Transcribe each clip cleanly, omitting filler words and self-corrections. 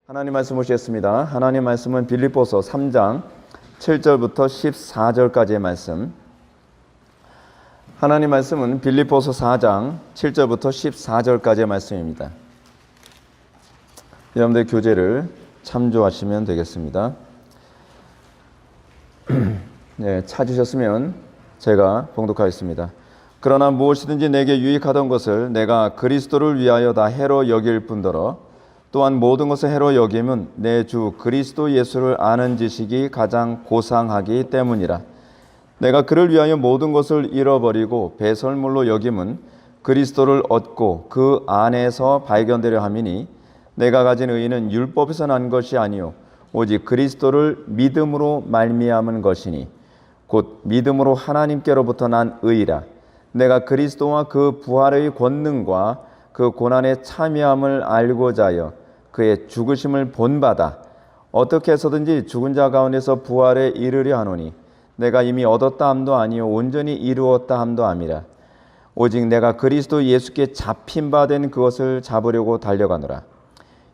하나님 말씀 보시겠습니다. 하나님 말씀은 빌립보서 3장 7절부터 14절까지의 말씀. 하나님 말씀은 빌립보서 4장 7절부터 14절까지의 말씀입니다. 여러분들 교재를 참조하시면 되겠습니다. 네, 찾으셨으면 제가 봉독하겠습니다. 그러나 무엇이든지 내게 유익하던 것을 내가 그리스도를 위하여 다 해로 여길 뿐더러 또한 모든 것을 해로 여김은 내 주 그리스도 예수를 아는 지식이 가장 고상하기 때문이라. 내가 그를 위하여 모든 것을 잃어버리고 배설물로 여김은 그리스도를 얻고 그 안에서 발견되려 함이니 내가 가진 의의는 율법에서 난 것이 아니요 오직 그리스도를 믿음으로 말미암은 것이니 곧 믿음으로 하나님께로부터 난 의의라. 내가 그리스도와 그 부활의 권능과 그 고난의 참여함을 알고자 하여 그의 죽으심을 본받아 어떻게 해서든지 죽은 자 가운데서 부활에 이르려 하노니 내가 이미 얻었다 함도 아니요 온전히 이루었다 함도 아니라 오직 내가 그리스도 예수께 잡힌 바 된 그것을 잡으려고 달려가노라.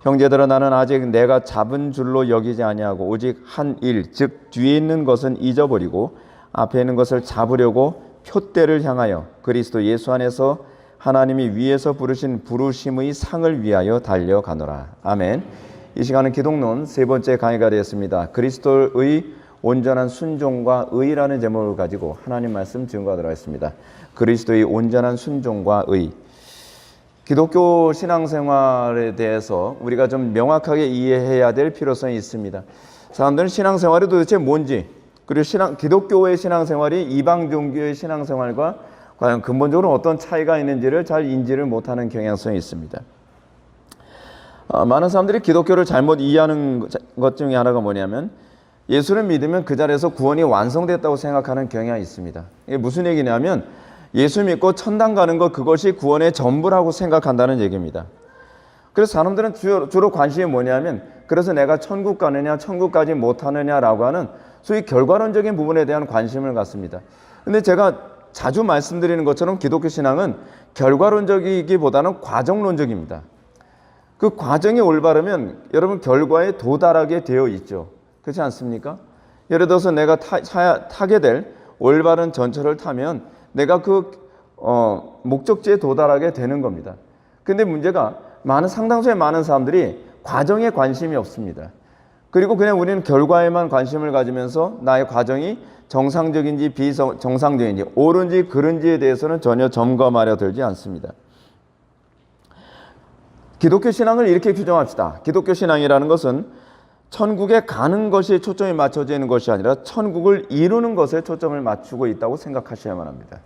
형제들아, 나는 아직 내가 잡은 줄로 여기지 아니하고 오직 한 일 즉 뒤에 있는 것은 잊어버리고 앞에 있는 것을 잡으려고 표대를 향하여 그리스도 예수 안에서 하나님이 위에서 부르신 부르심의 상을 위하여 달려가노라. 아멘. 이 시간은 기독론 세 번째 강의가 되었습니다. 그리스도의 온전한 순종과 의라는 제목을 가지고 하나님 말씀 증거하도록 하겠습니다. 그리스도의 온전한 순종과 의. 기독교 신앙생활에 대해서 우리가 좀 명확하게 이해해야 될 필요성이 있습니다. 사람들은 신앙생활이 도대체 뭔지, 그리고 기독교의 신앙생활이 이방 종교의 신앙생활과 과연 근본적으로 어떤 차이가 있는지를 잘 인지를 못하는 경향성이 있습니다. 많은 사람들이 기독교를 잘못 이해하는 것 중에 하나가 뭐냐면 예수를 믿으면 그 자리에서 구원이 완성됐다고 생각하는 경향이 있습니다. 이게 무슨 얘기냐면 예수 믿고 천당 가는 것, 그것이 구원의 전부라고 생각한다는 얘기입니다. 그래서 사람들은 주로 관심이 뭐냐면 그래서 내가 천국 가느냐 천국 가지 못하느냐라고 하는 소위 결과론적인 부분에 대한 관심을 갖습니다. 근데 제가 자주 말씀드리는 것처럼 기독교 신앙은 결과론적이기보다는 과정론적입니다. 그 과정이 올바르면 여러분 결과에 도달하게 되어 있죠. 그렇지 않습니까? 예를 들어서 내가 타게 될 올바른 전철을 타면 내가 그 목적지에 도달하게 되는 겁니다. 근데 문제가 상당수의 많은 사람들이 과정에 관심이 없습니다. 그리고 그냥 우리는 결과에만 관심을 가지면서 나의 과정이 정상적인지 비정상적인지 옳은지 그른지에 대해서는 전혀 점검하려 들지 않습니다. 기독교 신앙을 이렇게 규정합시다. 기독교 신앙이라는 것은 천국에 가는 것에 초점이 맞춰져 있는 것이 아니라 천국을 이루는 것에 초점을 맞추고 있다고 생각하셔야만 합니다.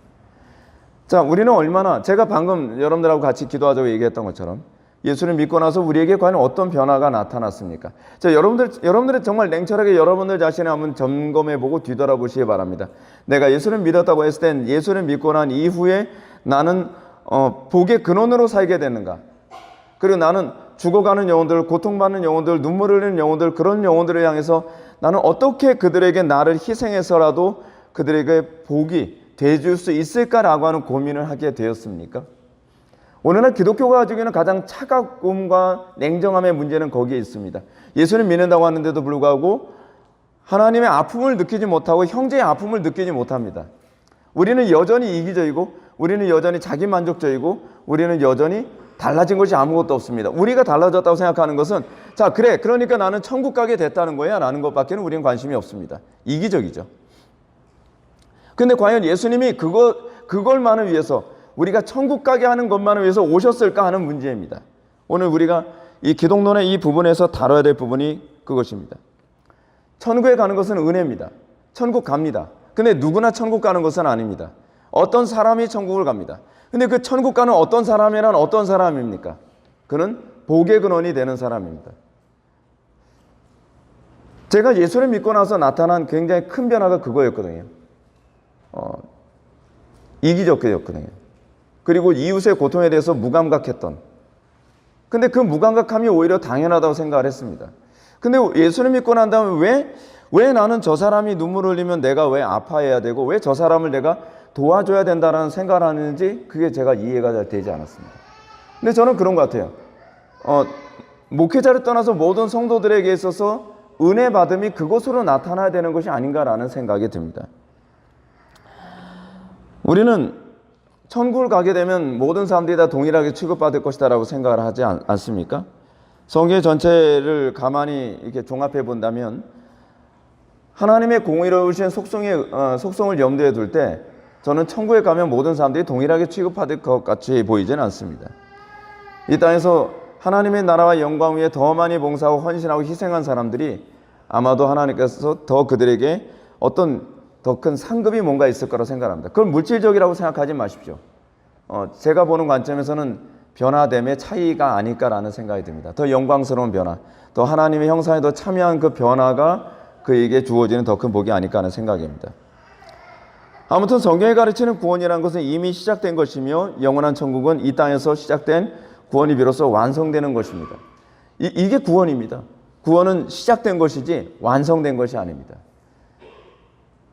자, 우리는 제가 방금 여러분들하고 같이 기도하자고 얘기했던 것처럼 예수를 믿고 나서 우리에게 과연 어떤 변화가 나타났습니까? 자, 여러분들은 정말 냉철하게 여러분들 자신을 한번 점검해보고 뒤돌아보시기 바랍니다. 내가 예수를 믿었다고 했을 땐 예수를 믿고 난 이후에 나는 복의 근원으로 살게 되는가? 그리고 나는 죽어가는 영혼들, 고통받는 영혼들, 눈물 흘리는 영혼들, 그런 영혼들을 향해서 나는 어떻게 그들에게 나를 희생해서라도 그들에게 복이 돼줄 수 있을까라고 하는 고민을 하게 되었습니까? 오늘날 기독교가 가지고 있는 가장 차가움과 냉정함의 문제는 거기에 있습니다. 예수를 믿는다고 하는데도 불구하고 하나님의 아픔을 느끼지 못하고 형제의 아픔을 느끼지 못합니다. 우리는 여전히 이기적이고 우리는 여전히 자기만족적이고 우리는 여전히 달라진 것이 아무것도 없습니다. 우리가 달라졌다고 생각하는 것은 자, 그래, 그러니까 나는 천국 가게 됐다는 거야 라는 것밖에는 우리는 관심이 없습니다. 이기적이죠. 근데 과연 예수님이 그걸만을 위해서 우리가 천국 가게 하는 것만을 위해서 오셨을까 하는 문제입니다. 오늘 우리가 이 기독론의 이 부분에서 다뤄야 될 부분이 그것입니다. 천국에 가는 것은 은혜입니다. 천국 갑니다. 근데 누구나 천국 가는 것은 아닙니다. 어떤 사람이 천국을 갑니다. 근데 그 천국 가는 어떤 사람이란 어떤 사람입니까? 그는 복의 근원이 되는 사람입니다. 제가 예수를 믿고 나서 나타난 굉장히 큰 변화가 그거였거든요. 이기적이었거든요. 그리고 이웃의 고통에 대해서 무감각했던. 근데 그 무감각함이 오히려 당연하다고 생각을 했습니다. 근데 예수를 믿고 난 다음에 왜 나는 저 사람이 눈물을 흘리면 내가 왜 아파해야 되고 왜 저 사람을 내가 도와줘야 된다는 생각을 하는지 그게 제가 이해가 잘 되지 않았습니다. 근데 저는 그런 것 같아요. 목회자를 떠나서 모든 성도들에게 있어서 은혜 받음이 그것으로 나타나야 되는 것이 아닌가라는 생각이 듭니다. 우리는 천국을 가게 되면 모든 사람들이 다 동일하게 취급받을 것이다라고 생각을 하지 않습니까? 성경 전체를 가만히 이렇게 종합해 본다면 하나님의 공의로우신 속성을 염두에 둘 때 저는 천국에 가면 모든 사람들이 동일하게 취급받을 것 같이 보이지는 않습니다. 이 땅에서 하나님의 나라와 영광 위에 더 많이 봉사하고 헌신하고 희생한 사람들이 아마도 하나님께서 더 그들에게 어떤 더 큰 상급이 뭔가 있을 거라고 생각합니다. 그걸 물질적이라고 생각하지 마십시오. 제가 보는 관점에서는 변화됨의 차이가 아닐까라는 생각이 듭니다. 더 영광스러운 변화, 더 하나님의 형상에 더 참여한 그 변화가 그에게 주어지는 더 큰 복이 아닐까 하는 생각입니다. 아무튼 성경이 가르치는 구원이라는 것은 이미 시작된 것이며 영원한 천국은 이 땅에서 시작된 구원이 비로소 완성되는 것입니다. 이게 구원입니다. 구원은 시작된 것이지 완성된 것이 아닙니다.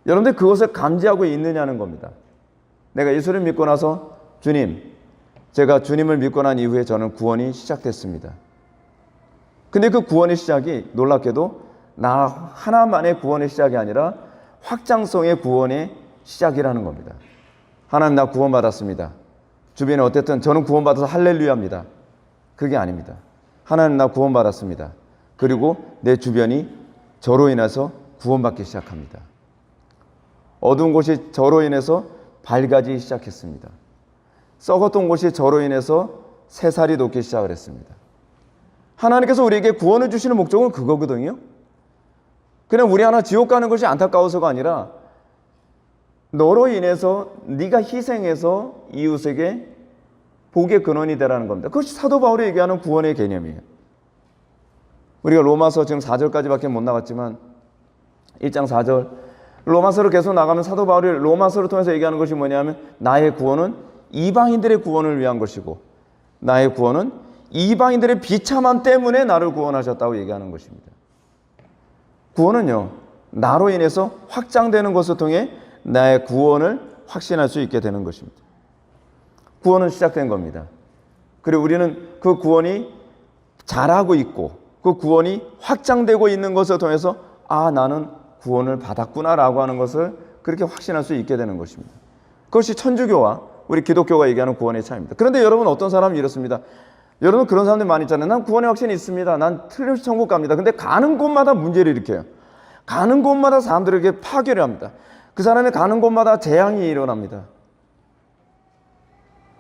여러분들 그것을 감지하고 있느냐는 겁니다. 내가 예수를 믿고 나서 주님, 제가 주님을 믿고 난 이후에 저는 구원이 시작됐습니다. 근데 그 구원의 시작이 놀랍게도 나 하나만의 구원의 시작이 아니라 확장성의 구원의 시작이라는 겁니다. 하나님, 나 구원받았습니다. 주변에 어쨌든 저는 구원받아서 할렐루야입니다. 그게 아닙니다. 하나님, 나 구원받았습니다. 그리고 내 주변이 저로 인해서 구원받기 시작합니다. 어두운 곳이 저로 인해서 밝아지기 시작했습니다. 썩었던 곳이 저로 인해서 새살이 돋기 시작을 했습니다. 하나님께서 우리에게 구원을 주시는 목적은 그거거든요. 그냥 우리 하나 지옥 가는 것이 안타까워서가 아니라 너로 인해서 네가 희생해서 이웃에게 복의 근원이 되라는 겁니다. 그것이 사도 바울이 얘기하는 구원의 개념이에요. 우리가 로마서 지금 4절까지밖에 못 나갔지만 1장 4절 로마서를 계속 나가면 사도 바울이 로마서를 통해서 얘기하는 것이 뭐냐면 나의 구원은 이방인들의 구원을 위한 것이고 나의 구원은 이방인들의 비참함 때문에 나를 구원하셨다고 얘기하는 것입니다. 구원은요, 나로 인해서 확장되는 것을 통해 나의 구원을 확신할 수 있게 되는 것입니다. 구원은 시작된 겁니다. 그리고 우리는 그 구원이 자라고 있고 그 구원이 확장되고 있는 것을 통해서 나는 구원을 받았구나라고 하는 것을 그렇게 확신할 수 있게 되는 것입니다. 그것이 천주교와 우리 기독교가 얘기하는 구원의 차이입니다. 그런데 여러분, 어떤 사람이 이렇습니다. 여러분, 그런 사람들 많이 있잖아요. 난 구원의 확신이 있습니다. 난 틀림없이 천국 갑니다. 근데 가는 곳마다 문제를 일으켜요. 가는 곳마다 사람들에게 파괴를 합니다. 그 사람이 가는 곳마다 재앙이 일어납니다.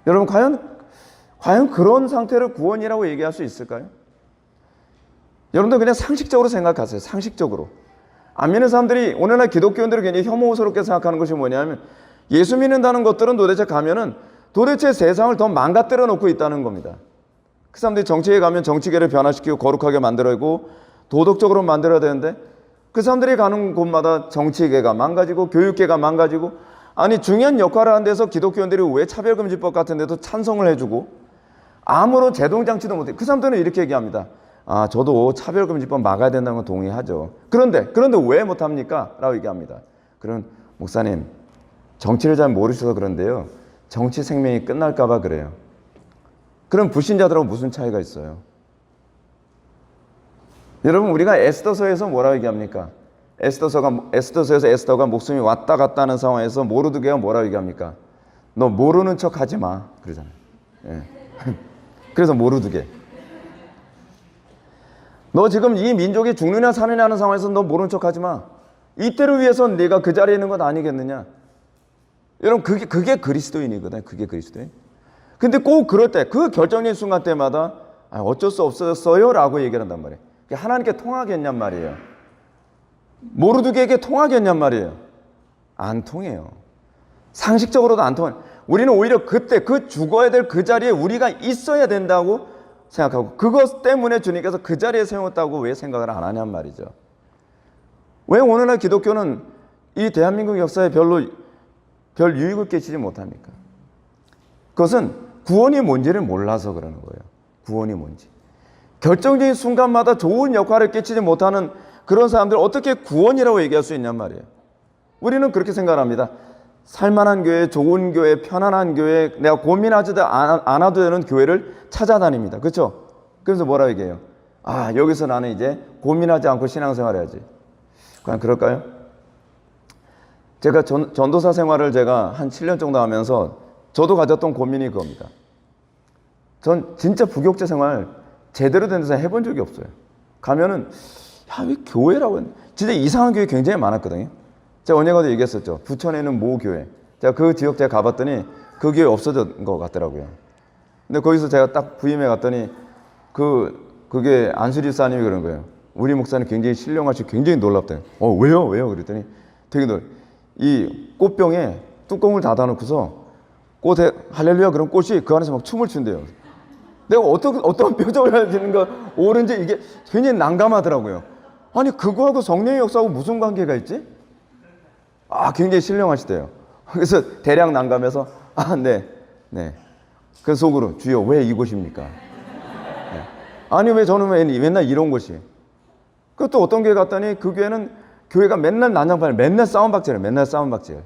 여러분, 과연 그런 상태를 구원이라고 얘기할 수 있을까요? 여러분들 그냥 상식적으로 생각하세요. 상식적으로. 안 믿는 사람들이 오늘날 기독교인들을 굉장히 혐오스럽게 생각하는 것이 뭐냐면 예수 믿는다는 것들은 도대체 세상을 더 망가뜨려 놓고 있다는 겁니다. 그 사람들이 정치에 가면 정치계를 변화시키고 거룩하게 만들어내고 도덕적으로 만들어야 되는데 그 사람들이 가는 곳마다 정치계가 망가지고 교육계가 망가지고 중요한 역할을 하는 데서 기독교인들이 왜 차별금지법 같은 데도 찬성을 해주고 아무런 제동장치도 못해. 그 사람들은 이렇게 얘기합니다. 저도 차별금지법 막아야 된다는 건 동의하죠. 그런데 왜 못합니까? 라고 얘기합니다. 그럼 목사님, 정치를 잘 모르셔서 그런데요, 정치 생명이 끝날까 봐 그래요. 그럼 불신자들하고 무슨 차이가 있어요? 여러분, 우리가 에스더서에서 뭐라고 얘기합니까? 에스더서에서 에스더가 목숨이 왔다 갔다 하는 상황에서 모르드게가 뭐라고 얘기합니까? 너 모르는 척 하지 마 그러잖아요. 예. 그래서 모르드게, 너 지금 이 민족이 죽느냐 사느냐 하는 상황에서 너 모르는 척 하지 마. 이때를 위해서 네가 그 자리에 있는 것 아니겠느냐. 여러분, 그게 그리스도인이거든요. 그게 그리스도인. 근데 꼭 그럴 때, 그 결정적인 순간 때마다 어쩔 수 없었어요 라고 얘기를 한단 말이에요. 하나님께 통하겠냔 말이에요. 모르드게에게 통하겠냔 말이에요. 안 통해요. 상식적으로도 안 통해요. 우리는 오히려 그때 그 죽어야 될 그 자리에 우리가 있어야 된다고 생각하고 그것 때문에 주님께서 그 자리에 세웠다고 왜 생각을 안 하냔 말이죠. 왜 오늘날 기독교는 이 대한민국 역사에 별 유익을 끼치지 못합니까? 그것은 구원이 뭔지를 몰라서 그러는 거예요. 구원이 뭔지. 결정적인 순간마다 좋은 역할을 끼치지 못하는 그런 사람들 어떻게 구원이라고 얘기할 수 있냔 말이에요. 우리는 그렇게 생각합니다. 살만한 교회, 좋은 교회, 편안한 교회, 내가 고민하지도 않아도 되는 교회를 찾아다닙니다. 그렇죠? 그래서 뭐라고 얘기해요? 아, 여기서 나는 이제 고민하지 않고 신앙생활 해야지. 과연 그럴까요? 제가 전도사 생활을 제가 한 7년 정도 하면서 저도 가졌던 고민이 그겁니다. 전 진짜 부교육자 생활 제대로 된 데서 해본 적이 없어요. 가면은 야, 왜 교회라고 했나? 진짜 이상한 교회 굉장히 많았거든요. 제가 언젠가도 얘기했었죠. 부천에는 모 교회. 제가 그 지역 제가 가봤더니 그 교회 없어진 것 같더라고요. 근데 거기서 제가 딱 부임해 갔더니 그게 안수리 사님이 그런 거예요. 우리 목사님 굉장히 신령하시고 굉장히 놀랍대요. 왜요? 그랬더니 되게 이 꽃병에 뚜껑을 닫아놓고서 꽃에 할렐루야 그런 꽃이 그 안에서 막 춤을 춘대요. 내가 어떤 표정을 해야 되는가 옳은지 이게 굉장히 난감하더라고요. 아니 그거하고 성령의 역사하고 무슨 관계가 있지? 굉장히 신령하시대요. 그래서 대략 난감해서 네. 그 속으로 주여 왜 이곳입니까? 네. 아니 왜 저는 왜 맨날 이런 곳이? 그것도 어떤 교회 갔더니 그 교회는 교회가 맨날 난장판을 맨날 싸움박질.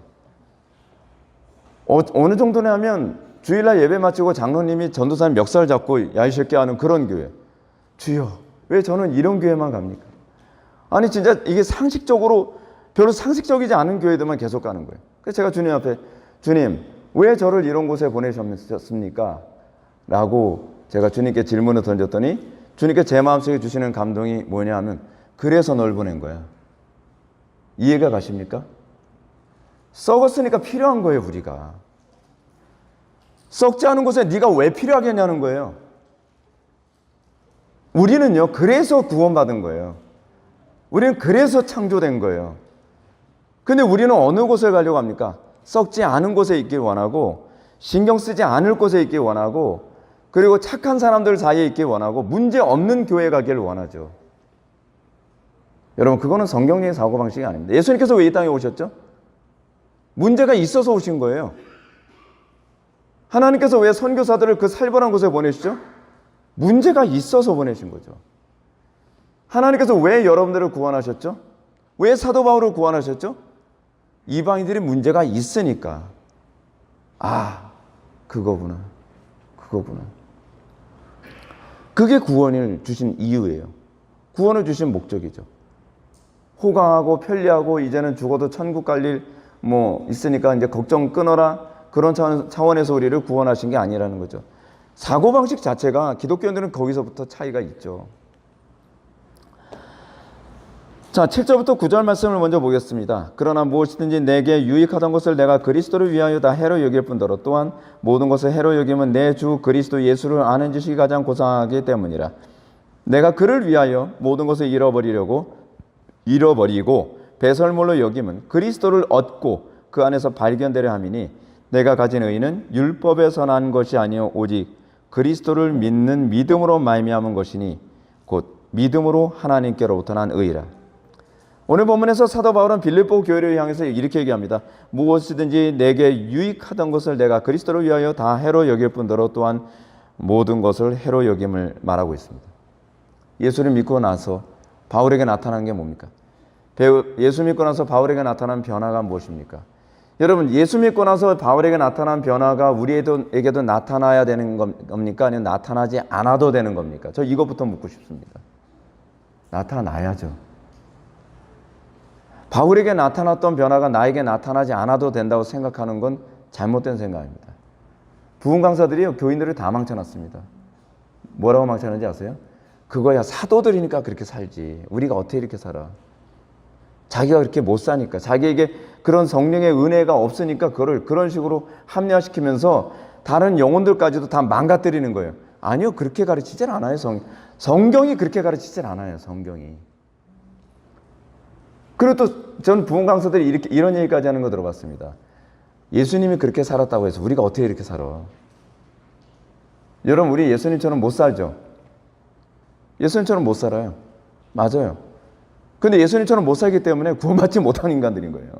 어느 정도냐면 주일날 예배 마치고 장로님이 전도사님 멱살 잡고 야 이 새끼 하는 그런 교회. 주여 왜 저는 이런 교회만 갑니까? 아니 진짜 이게 상식적으로 별로 상식적이지 않은 교회들만 계속 가는 거예요. 그래서 제가 주님 앞에 주님 왜 저를 이런 곳에 보내셨습니까? 라고 제가 주님께 질문을 던졌더니 주님께 제 마음속에 주시는 감동이 뭐냐 하면 그래서 널 보낸 거야. 이해가 가십니까? 썩었으니까 필요한 거예요. 우리가 썩지 않은 곳에 네가 왜 필요하겠냐는 거예요. 우리는요 그래서 구원받은 거예요. 우리는 그래서 창조된 거예요. 근데 우리는 어느 곳에 가려고 합니까? 썩지 않은 곳에 있길 원하고 신경 쓰지 않을 곳에 있길 원하고 그리고 착한 사람들 사이에 있길 원하고 문제 없는 교회 가기를 원하죠. 여러분 그거는 성경적인 사고방식이 아닙니다. 예수님께서 왜 이 땅에 오셨죠? 문제가 있어서 오신 거예요. 하나님께서 왜 선교사들을 그 살벌한 곳에 보내시죠? 문제가 있어서 보내신 거죠. 하나님께서 왜 여러분들을 구원하셨죠? 왜 사도 바울을 구원하셨죠? 이방인들이 문제가 있으니까. 그거구나. 그게 구원을 주신 이유예요. 구원을 주신 목적이죠. 호강하고 편리하고 이제는 죽어도 천국 갈 일 있으니까 이제 걱정 끊어라. 그런 차원에서 우리를 구원하신 게 아니라는 거죠. 사고방식 자체가 기독교인들은 거기서부터 차이가 있죠. 자, 7절부터 9절 말씀을 먼저 보겠습니다. 그러나 무엇이든지 내게 유익하던 것을 내가 그리스도를 위하여 다 해로 여길 뿐더러 또한 모든 것을 해로 여김은 내 주 그리스도 예수를 아는 지식이 가장 고상하기 때문이라. 내가 그를 위하여 모든 것을 잃어버리고 배설물로 여김은 그리스도를 얻고 그 안에서 발견되려 함이니 내가 가진 의는 율법에서 난 것이 아니요 오직 그리스도를 믿는 믿음으로 말미암은 것이니 곧 믿음으로 하나님께로부터 난 의라. 오늘 본문에서 사도 바울은 빌립보 교회를 향해서 이렇게 얘기합니다. 무엇이든지 내게 유익하던 것을 내가 그리스도를 위하여 다 해로 여길 뿐더러 또한 모든 것을 해로 여김을 말하고 있습니다. 예수를 믿고 나서 바울에게 나타난 게 뭡니까? 예수 믿고 나서 바울에게 나타난 변화가 무엇입니까? 여러분 예수 믿고 나서 바울에게 나타난 변화가 우리에게도 나타나야 되는 겁니까? 아니면 나타나지 않아도 되는 겁니까? 저 이것부터 묻고 싶습니다. 나타나야죠. 바울에게 나타났던 변화가 나에게 나타나지 않아도 된다고 생각하는 건 잘못된 생각입니다. 부흥 강사들이요 교인들을 다 망쳐놨습니다. 뭐라고 망쳐놨는지 아세요? 그거야 사도들이니까 그렇게 살지 우리가 어떻게 이렇게 살아. 자기가 그렇게 못 사니까 자기에게 그런 성령의 은혜가 없으니까 그걸 그런 식으로 합리화시키면서 다른 영혼들까지도 다 망가뜨리는 거예요. 아니요 그렇게 가르치질 않아요. 성경이 그렇게 가르치질 않아요. 성경이. 그리고 또 전 부흥 강사들이 이런 얘기까지 하는 거 들어봤습니다. 예수님이 그렇게 살았다고 해서 우리가 어떻게 이렇게 살아. 여러분 우리 예수님처럼 못 살죠. 예수님처럼 못 살아요. 맞아요. 근데 예수님처럼 못 살기 때문에 구원받지 못한 인간들인 거예요.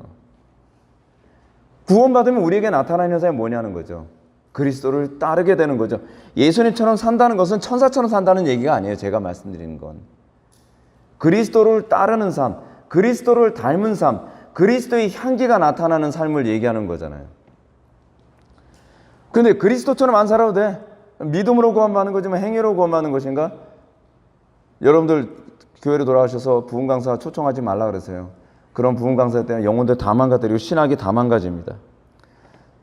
구원받으면 우리에게 나타나는 현상이 뭐냐는 거죠. 그리스도를 따르게 되는 거죠. 예수님처럼 산다는 것은 천사처럼 산다는 얘기가 아니에요. 제가 말씀드리는 건. 그리스도를 따르는 삶, 그리스도를 닮은 삶, 그리스도의 향기가 나타나는 삶을 얘기하는 거잖아요. 근데 그리스도처럼 안 살아도 돼. 믿음으로 구원받는 거지만 행위로 구원받는 것인가? 여러분들 교회로 돌아가셔서 부흥 강사 초청하지 말라 그러세요. 그런 부흥 강사 때문에 영혼들 다 망가뜨리고 신학이 다 망가집니다.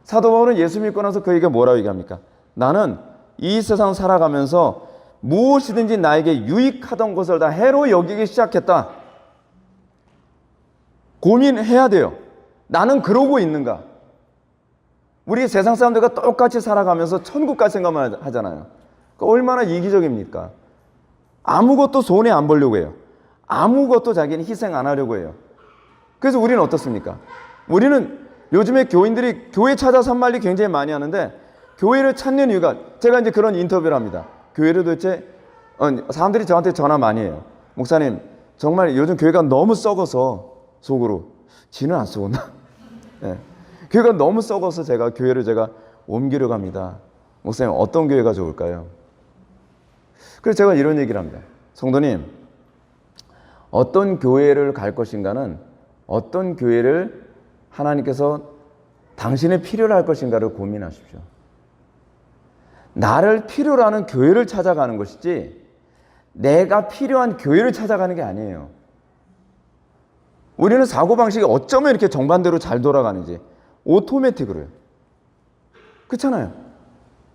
사도 바울은 예수 믿고 나서 그에게 뭐라고 얘기합니까? 나는 이 세상 살아가면서 무엇이든지 나에게 유익하던 것을 다 해로 여기기 시작했다. 고민해야 돼요. 나는 그러고 있는가? 우리 세상 사람들과 똑같이 살아가면서 천국 갈 생각만 하잖아요. 그러니까 얼마나 이기적입니까? 아무것도 손해 안 보려고 해요. 아무것도 자기는 희생 안 하려고 해요. 그래서 우리는 어떻습니까? 우리는 요즘에 교인들이 교회 찾아 산말리 굉장히 많이 하는데, 교회를 찾는 이유가, 제가 이제 그런 인터뷰를 합니다. 교회를 도대체, 사람들이 저한테 전화 많이 해요. 목사님, 정말 요즘 교회가 너무 썩어서, 속으로, 지는 안 썩었나? 네. 교회가 너무 썩어서 제가 교회를 옮기려고 합니다. 목사님, 어떤 교회가 좋을까요? 그래서 제가 이런 얘기를 합니다. 성도님, 어떤 교회를 갈 것인가는 어떤 교회를 하나님께서 당신의 필요로 할 것인가를 고민하십시오. 나를 필요로 하는 교회를 찾아가는 것이지 내가 필요한 교회를 찾아가는 게 아니에요. 우리는 사고방식이 어쩌면 이렇게 정반대로 잘 돌아가는지 오토매틱으로 해요. 그렇잖아요.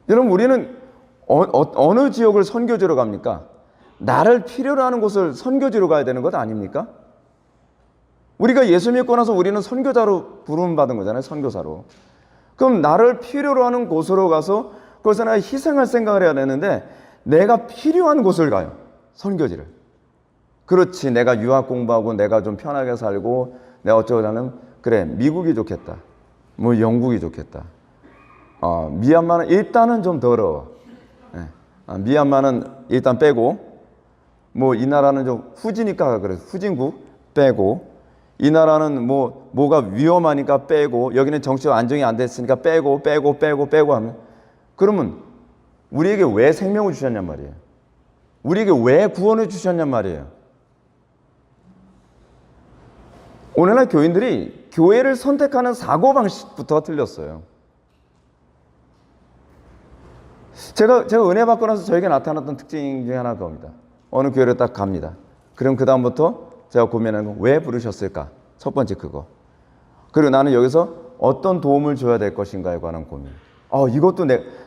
여러분, 우리는 어느 지역을 선교지로 갑니까? 나를 필요로 하는 곳을 선교지로 가야 되는 것 아닙니까? 우리가 예수 믿고 나서 우리는 선교자로 부름받은 거잖아요. 선교사로. 그럼 나를 필요로 하는 곳으로 가서 그것을 내가 희생할 생각을 해야 되는데, 내가 필요한 곳을 가요. 선교지를. 그렇지, 내가 유학 공부하고 내가 좀 편하게 살고 내가 어쩌자면, 그래, 미국이 좋겠다, 뭐 영국이 좋겠다. 미얀마는 일단은 좀 더러워. 미얀마는 일단 빼고, 뭐 이 나라는 좀 후지니까 그래, 후진국 빼고, 이 나라는 뭐가 위험하니까 빼고, 여기는 정치적 안정이 안 됐으니까 빼고 하면, 그러면 우리에게 왜 생명을 주셨냔 말이에요. 우리에게 왜 구원을 주셨냔 말이에요. 오늘날 교인들이 교회를 선택하는 사고방식부터 틀렸어요. 제가 은혜 받고 나서 저에게 나타났던 특징 중에 하나가 겁니다. 어느 교회를 딱 갑니다. 그럼 그 다음부터 제가 고민하는 건 왜 부르셨을까? 첫 번째 그거. 그리고 나는 여기서 어떤 도움을 줘야 될 것인가에 관한 고민.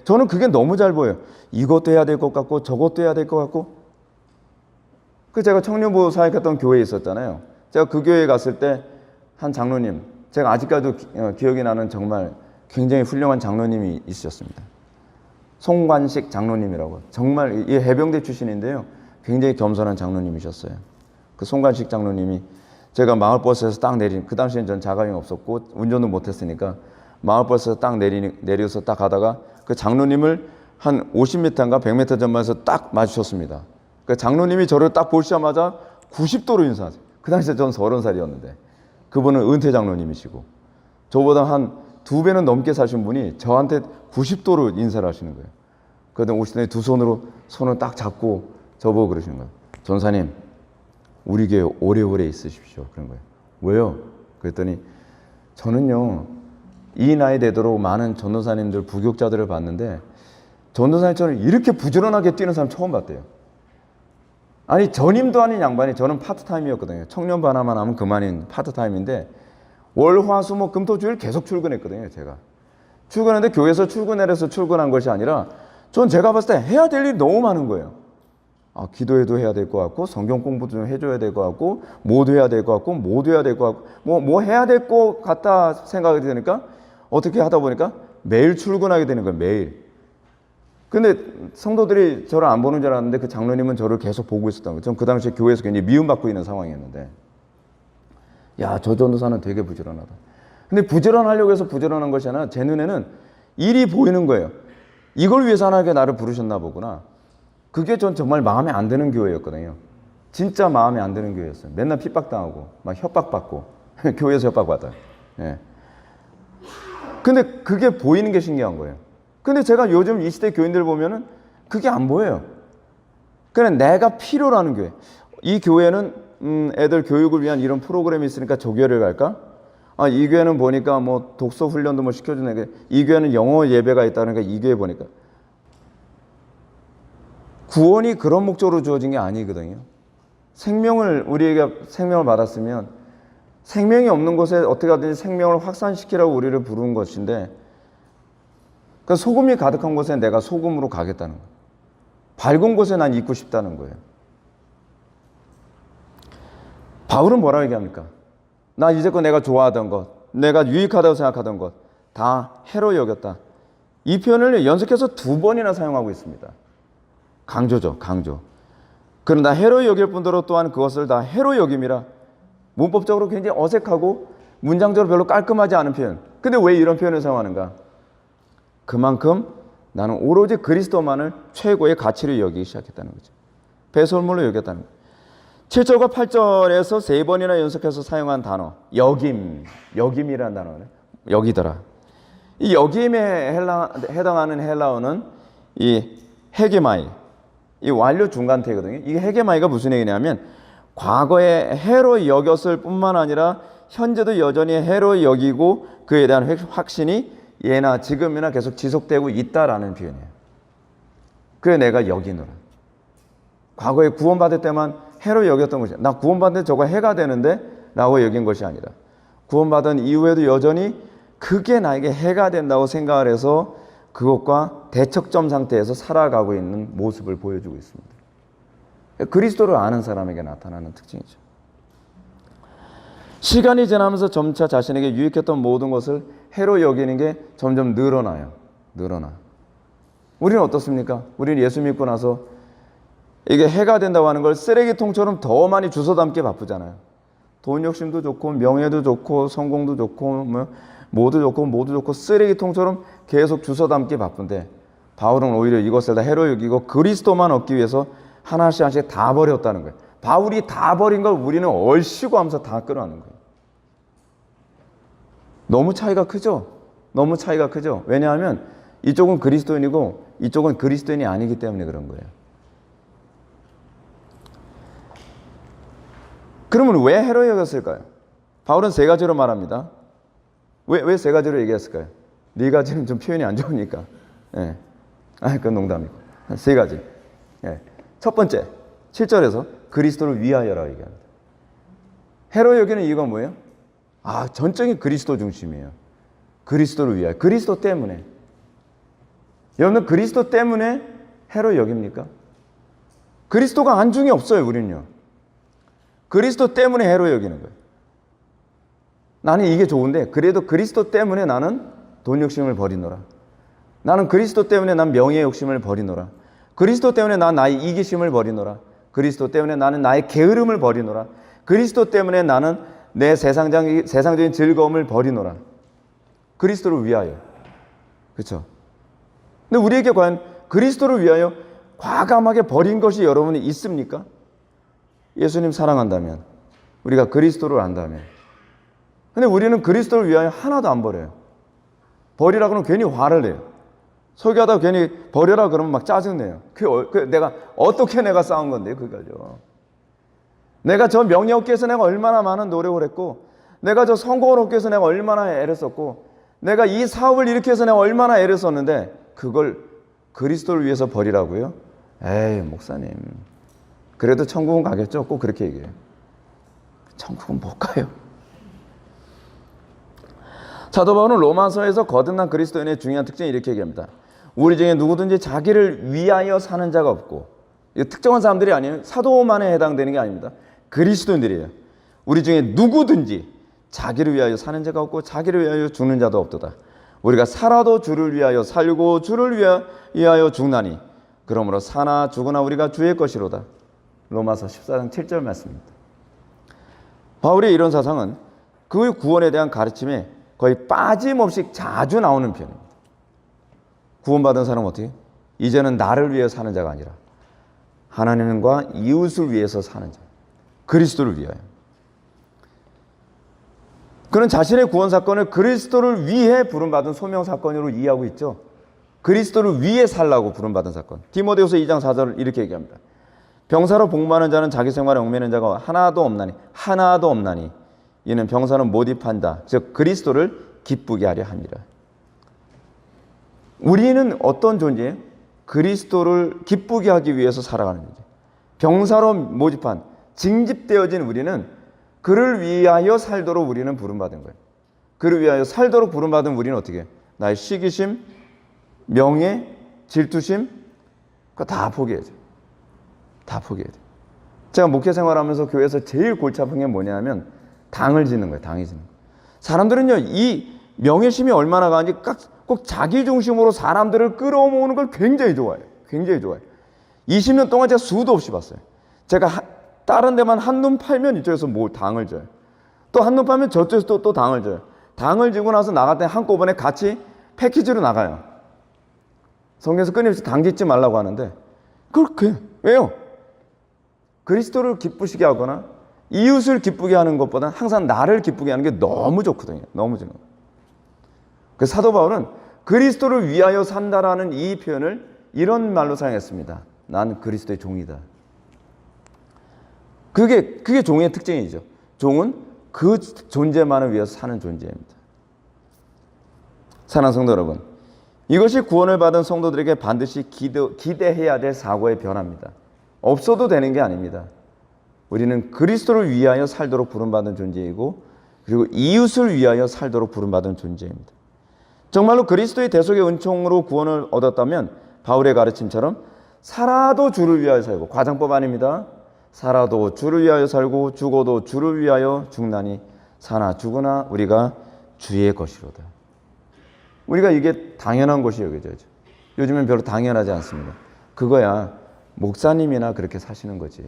저는 그게 너무 잘 보여요. 이것도 해야 될 것 같고 저것도 해야 될 것 같고. 제가 청년부 사역했던 교회에 있었잖아요. 제가 그 교회에 갔을 때 한 장로님, 제가 아직까지도 기억이 나는 정말 굉장히 훌륭한 장로님이 있으셨습니다. 송관식 장로님이라고. 정말 이 해병대 출신인데요. 굉장히 겸손한 장로님이셨어요. 그 송관식 장로님이, 제가 마을버스에서 딱 그 당시엔 전 자가용이 없었고 운전도 못했으니까 마을버스에서 딱 내려서 딱 가다가 그 장로님을 한 50m인가 100m 전방에서 딱 마주쳤습니다. 그 장로님이 저를 딱 보시자마자 90도로 인사하세요. 그 당시에 전 30살이었는데 그분은 은퇴 장로님이시고 저보다 한 2배는 넘게 사신 분이 저한테 90도로 인사를 하시는 거예요. 그러다 오시더니 두 손으로 손을 딱 잡고 저보고 그러시는 거예요. 전사님, 우리 교회 오래오래 있으십시오. 그런 거예요. 왜요? 그랬더니 저는요, 이 나이 되도록 많은 전도사님들, 부교육자들을 봤는데 전도사님처럼 이렇게 부지런하게 뛰는 사람 처음 봤대요. 아니, 전임도 아닌 양반이, 저는 파트타임이었거든요. 청년부 하나만 하면 그만인 파트타임인데 월, 화, 수, 목, 금, 토, 주일 계속 출근했거든요. 제가 출근했는데 교회에서 출근해서 출근한 것이 아니라 전 제가 봤을 때 해야 될 일이 너무 많은 거예요. 기도회도 해야 될 것 같고, 성경 공부도 좀 해줘야 될 것 같고, 뭐도 해야 될 것 같고, 뭐도 해야 될 것 같고, 뭐 해야 될 것 같다 생각이 드니까 어떻게 하다 보니까 매일 출근하게 되는 거예요. 매일. 근데 성도들이 저를 안 보는 줄 알았는데 그 장로님은 저를 계속 보고 있었던 거예요. 전 그 당시에 교회에서 굉장히 미움받고 있는 상황이었는데, 야, 저 전도사는 되게 부지런하다. 근데 부지런하려고 해서 부지런한 것이 아니라 제 눈에는 일이 보이는 거예요. 이걸 위해서 하나님께 나를 부르셨나 보구나. 그게 전 정말 마음에 안 드는 교회였거든요. 진짜 마음에 안 드는 교회였어요. 맨날 핍박당하고 막 협박받고 교회에서 협박받아요. 예. 근데 그게 보이는 게 신기한 거예요. 근데 제가 요즘 이 시대 교인들 보면은 그게 안 보여요. 그냥 내가 필요로 하는 교회. 이 교회는 애들 교육을 위한 이런 프로그램이 있으니까 저 교회를 갈까? 이 교회는 보니까 뭐 독서 훈련도 뭐 시켜주는 게, 이 교회는 영어 예배가 있다니까 이 교회 보니까. 구원이 그런 목적으로 주어진 게 아니거든요. 우리에게 생명을 받았으면 생명이 없는 곳에 어떻게 하든지 생명을 확산시키라고 우리를 부른 것인데, 그러니까 소금이 가득한 곳에 내가 소금으로 가겠다는 거예요. 밝은 곳에 난 있고 싶다는 거예요. 바울은 뭐라고 얘기합니까? 나 이제껏 내가 좋아하던 것, 내가 유익하다고 생각하던 것 다 해로 여겼다. 이 표현을 연속해서 2번이나 사용하고 있습니다. 강조죠, 강조. 그러나 해로 여길 뿐더러 또한 그것을 다 해로 여김이라. 문법적으로 굉장히 어색하고 문장적으로 별로 깔끔하지 않은 표현. 근데 왜 이런 표현을 사용하는가? 그만큼 나는 오로지 그리스도만을 최고의 가치로 여기기 시작했다는 거죠. 배설물로 여겼다는 거예요. 7절과 8절에서 3번이나 연속해서 사용한 단어, 여김이라는 단어는 여기더라. 이 여김에 해당하는 헬라어는 이 헤게마이, 이 완료 중간태거든요. 이 헤게마이가 무슨 얘기냐면 과거에 해로 여겼을 뿐만 아니라 현재도 여전히 해로 여기고 그에 대한 확신이 예나 지금이나 계속 지속되고 있다라는 표현이에요. 그래 내가 여기노라. 과거에 구원받을 때만 해로 여겼던 것이야. 나 구원받을 때 저거 해가 되는데 라고 여긴 것이 아니라 구원받은 이후에도 여전히 그게 나에게 해가 된다고 생각을 해서 그것과 대척점 상태에서 살아가고 있는 모습을 보여주고 있습니다. 그리스도를 아는 사람에게 나타나는 특징이죠. 시간이 지나면서 점차 자신에게 유익했던 모든 것을 해로 여기는 게 점점 늘어나. 우리는 어떻습니까? 우리는 예수 믿고 나서 이게 해가 된다고 하는 걸 쓰레기통처럼 더 많이 주워 담기 바쁘잖아요. 돈 욕심도 좋고 명예도 좋고 성공도 좋고 모두 좋고 쓰레기통처럼 계속 주워 담기 바쁜데, 바울은 오히려 이것을 다 해로 여기고 그리스도만 얻기 위해서 하나씩 다 버렸다는 거예요. 바울이 다 버린 걸 우리는 얼씨구 하면서 다 끌어안는 거예요. 너무 차이가 크죠? 왜냐하면 이쪽은 그리스도인이고 이쪽은 그리스도인이 아니기 때문에 그런 거예요. 그러면 왜 해로 여겼을까요? 바울은 3가지로 말합니다. 왜 3가지로 얘기했을까요? 4가지는 좀 표현이 안 좋으니까. 예. 그건 농담이고. 3가지. 예. 첫 번째, 7절에서 그리스도를 위하여라고 얘기합니다. 해로 여기는 이유가 뭐예요? 전적인 그리스도 중심이에요. 그리스도를 위하여. 그리스도 때문에. 여러분, 그리스도 때문에 해로 여깁니까? 그리스도가 안중에 없어요, 우리는요. 그리스도 때문에 해로 여기는 거예요. 나는 이게 좋은데 그래도 그리스도 때문에 나는 돈 욕심을 버리노라. 나는 그리스도 때문에 난 명예 욕심을 버리노라. 그리스도 때문에 난 나의 이기심을 버리노라. 그리스도 때문에 나는 나의 게으름을 버리노라. 그리스도 때문에 나는 내 세상적인 즐거움을 버리노라. 그리스도를 위하여. 그렇죠? 근데 우리에게 과연 그리스도를 위하여 과감하게 버린 것이 여러분이 있습니까? 예수님 사랑한다면, 우리가 그리스도를 안다면. 근데 우리는 그리스도를 위하여 하나도 안 버려요. 버리라 그러면 괜히 화를 내요. 설교하다가 괜히 버려라 그러면 막 짜증내요. 내가 어떻게 내가 싸운 건데 그거죠. 내가 저 명예 얻기 위해서 내가 얼마나 많은 노력을 했고, 내가 저 성공을 얻기 위해서 내가 얼마나 애를 썼고, 내가 이 사업을 일으키기 위해서 내가 얼마나 애를 썼는데 그걸 그리스도를 위해서 버리라고요? 에이 목사님, 그래도 천국은 가겠죠? 꼭 그렇게 얘기해요. 천국은 못 가요. 사도 바울은 로마서에서 거듭난 그리스도인의 중요한 특징이 이렇게 얘기합니다. 우리 중에 누구든지 자기를 위하여 사는 자가 없고, 이거 특정한 사람들이 아니에요. 사도만에 해당되는 게 아닙니다. 그리스도인들이에요. 우리 중에 누구든지 자기를 위하여 사는 자가 없고 자기를 위하여 죽는 자도 없도다. 우리가 살아도 주를 위하여 살고 주를 위하여 죽나니 그러므로 사나 죽으나 우리가 주의 것이로다. 로마서 14장 7절 말씀입니다. 바울의 이런 사상은 그 구원에 대한 가르침에 거의 빠짐없이 자주 나오는 편입니다. 구원받은 사람은 어떻게? 이제는 나를 위해 사는 자가 아니라 하나님과 이웃을 위해서 사는 자, 그리스도를 위하여. 그는 자신의 구원 사건을 그리스도를 위해 부름받은 소명 사건으로 이해하고 있죠. 그리스도를 위해 살라고 부름받은 사건. 디모데후서 2장 4절을 이렇게 얘기합니다. 병사로 복무하는 자는 자기 생활에 얽매이는 자가 하나도 없나니 이는 병사는 못 입한다. 즉 그리스도를 기쁘게 하려 합니다. 우리는 어떤 존재예요? 그리스도를 기쁘게 하기 위해서 살아가는 거죠. 병사로 모집한, 징집되어진 우리는 그를 위하여 살도록 우리는 부름받은 거예요. 그를 위하여 살도록 부름받은 우리는 어떻게 해요? 나의 시기심, 명예, 질투심, 그거 다 포기해야죠. 다 포기해야 돼요. 제가 목회 생활하면서 교회에서 제일 골치 아픈 게 뭐냐면 당을 짓는 거예요. 당이 짓는 거예요. 사람들은요, 이 명예심이 얼마나 강한지 꼭 자기 중심으로 사람들을 끌어모으는 걸 굉장히 좋아해요. 굉장히 좋아해요. 20년 동안 제가 수도 없이 봤어요. 제가 다른 데만 한눈 팔면 이쪽에서 당을 줘요. 또 한눈 팔면 저쪽에서 또 당을 줘요. 당을 지고 나서 나갈 때 한꺼번에 같이 패키지로 나가요. 성경에서 끊임없이 당 짓지 말라고 하는데 그렇게 왜요? 그리스도를 기쁘시게 하거나 이웃을 기쁘게 하는 것보다 항상 나를 기쁘게 하는 게 너무 좋거든요. 너무 좋은 거예요. 그래서 사도 바울은 그리스도를 위하여 산다라는 이 표현을 이런 말로 사용했습니다. 난 그리스도의 종이다. 그게 종의 특징이죠. 종은 그 존재만을 위해서 사는 존재입니다. 사랑하는 성도 여러분, 이것이 구원을 받은 성도들에게 반드시 기대해야 될 사고의 변화입니다. 없어도 되는 게 아닙니다. 우리는 그리스도를 위하여 살도록 부름받은 존재이고 그리고 이웃을 위하여 살도록 부름받은 존재입니다. 정말로 그리스도의 대속의 은총으로 구원을 얻었다면 바울의 가르침처럼 살아도 주를 위하여 살고, 과장법 아닙니다. 살아도 주를 위하여 살고 죽어도 주를 위하여 죽나니 사나 죽으나 우리가 주의 것이로다. 우리가 이게 당연한 것이 여겨져야죠. 요즘엔 별로 당연하지 않습니다. 그거야 목사님이나 그렇게 사시는 거지,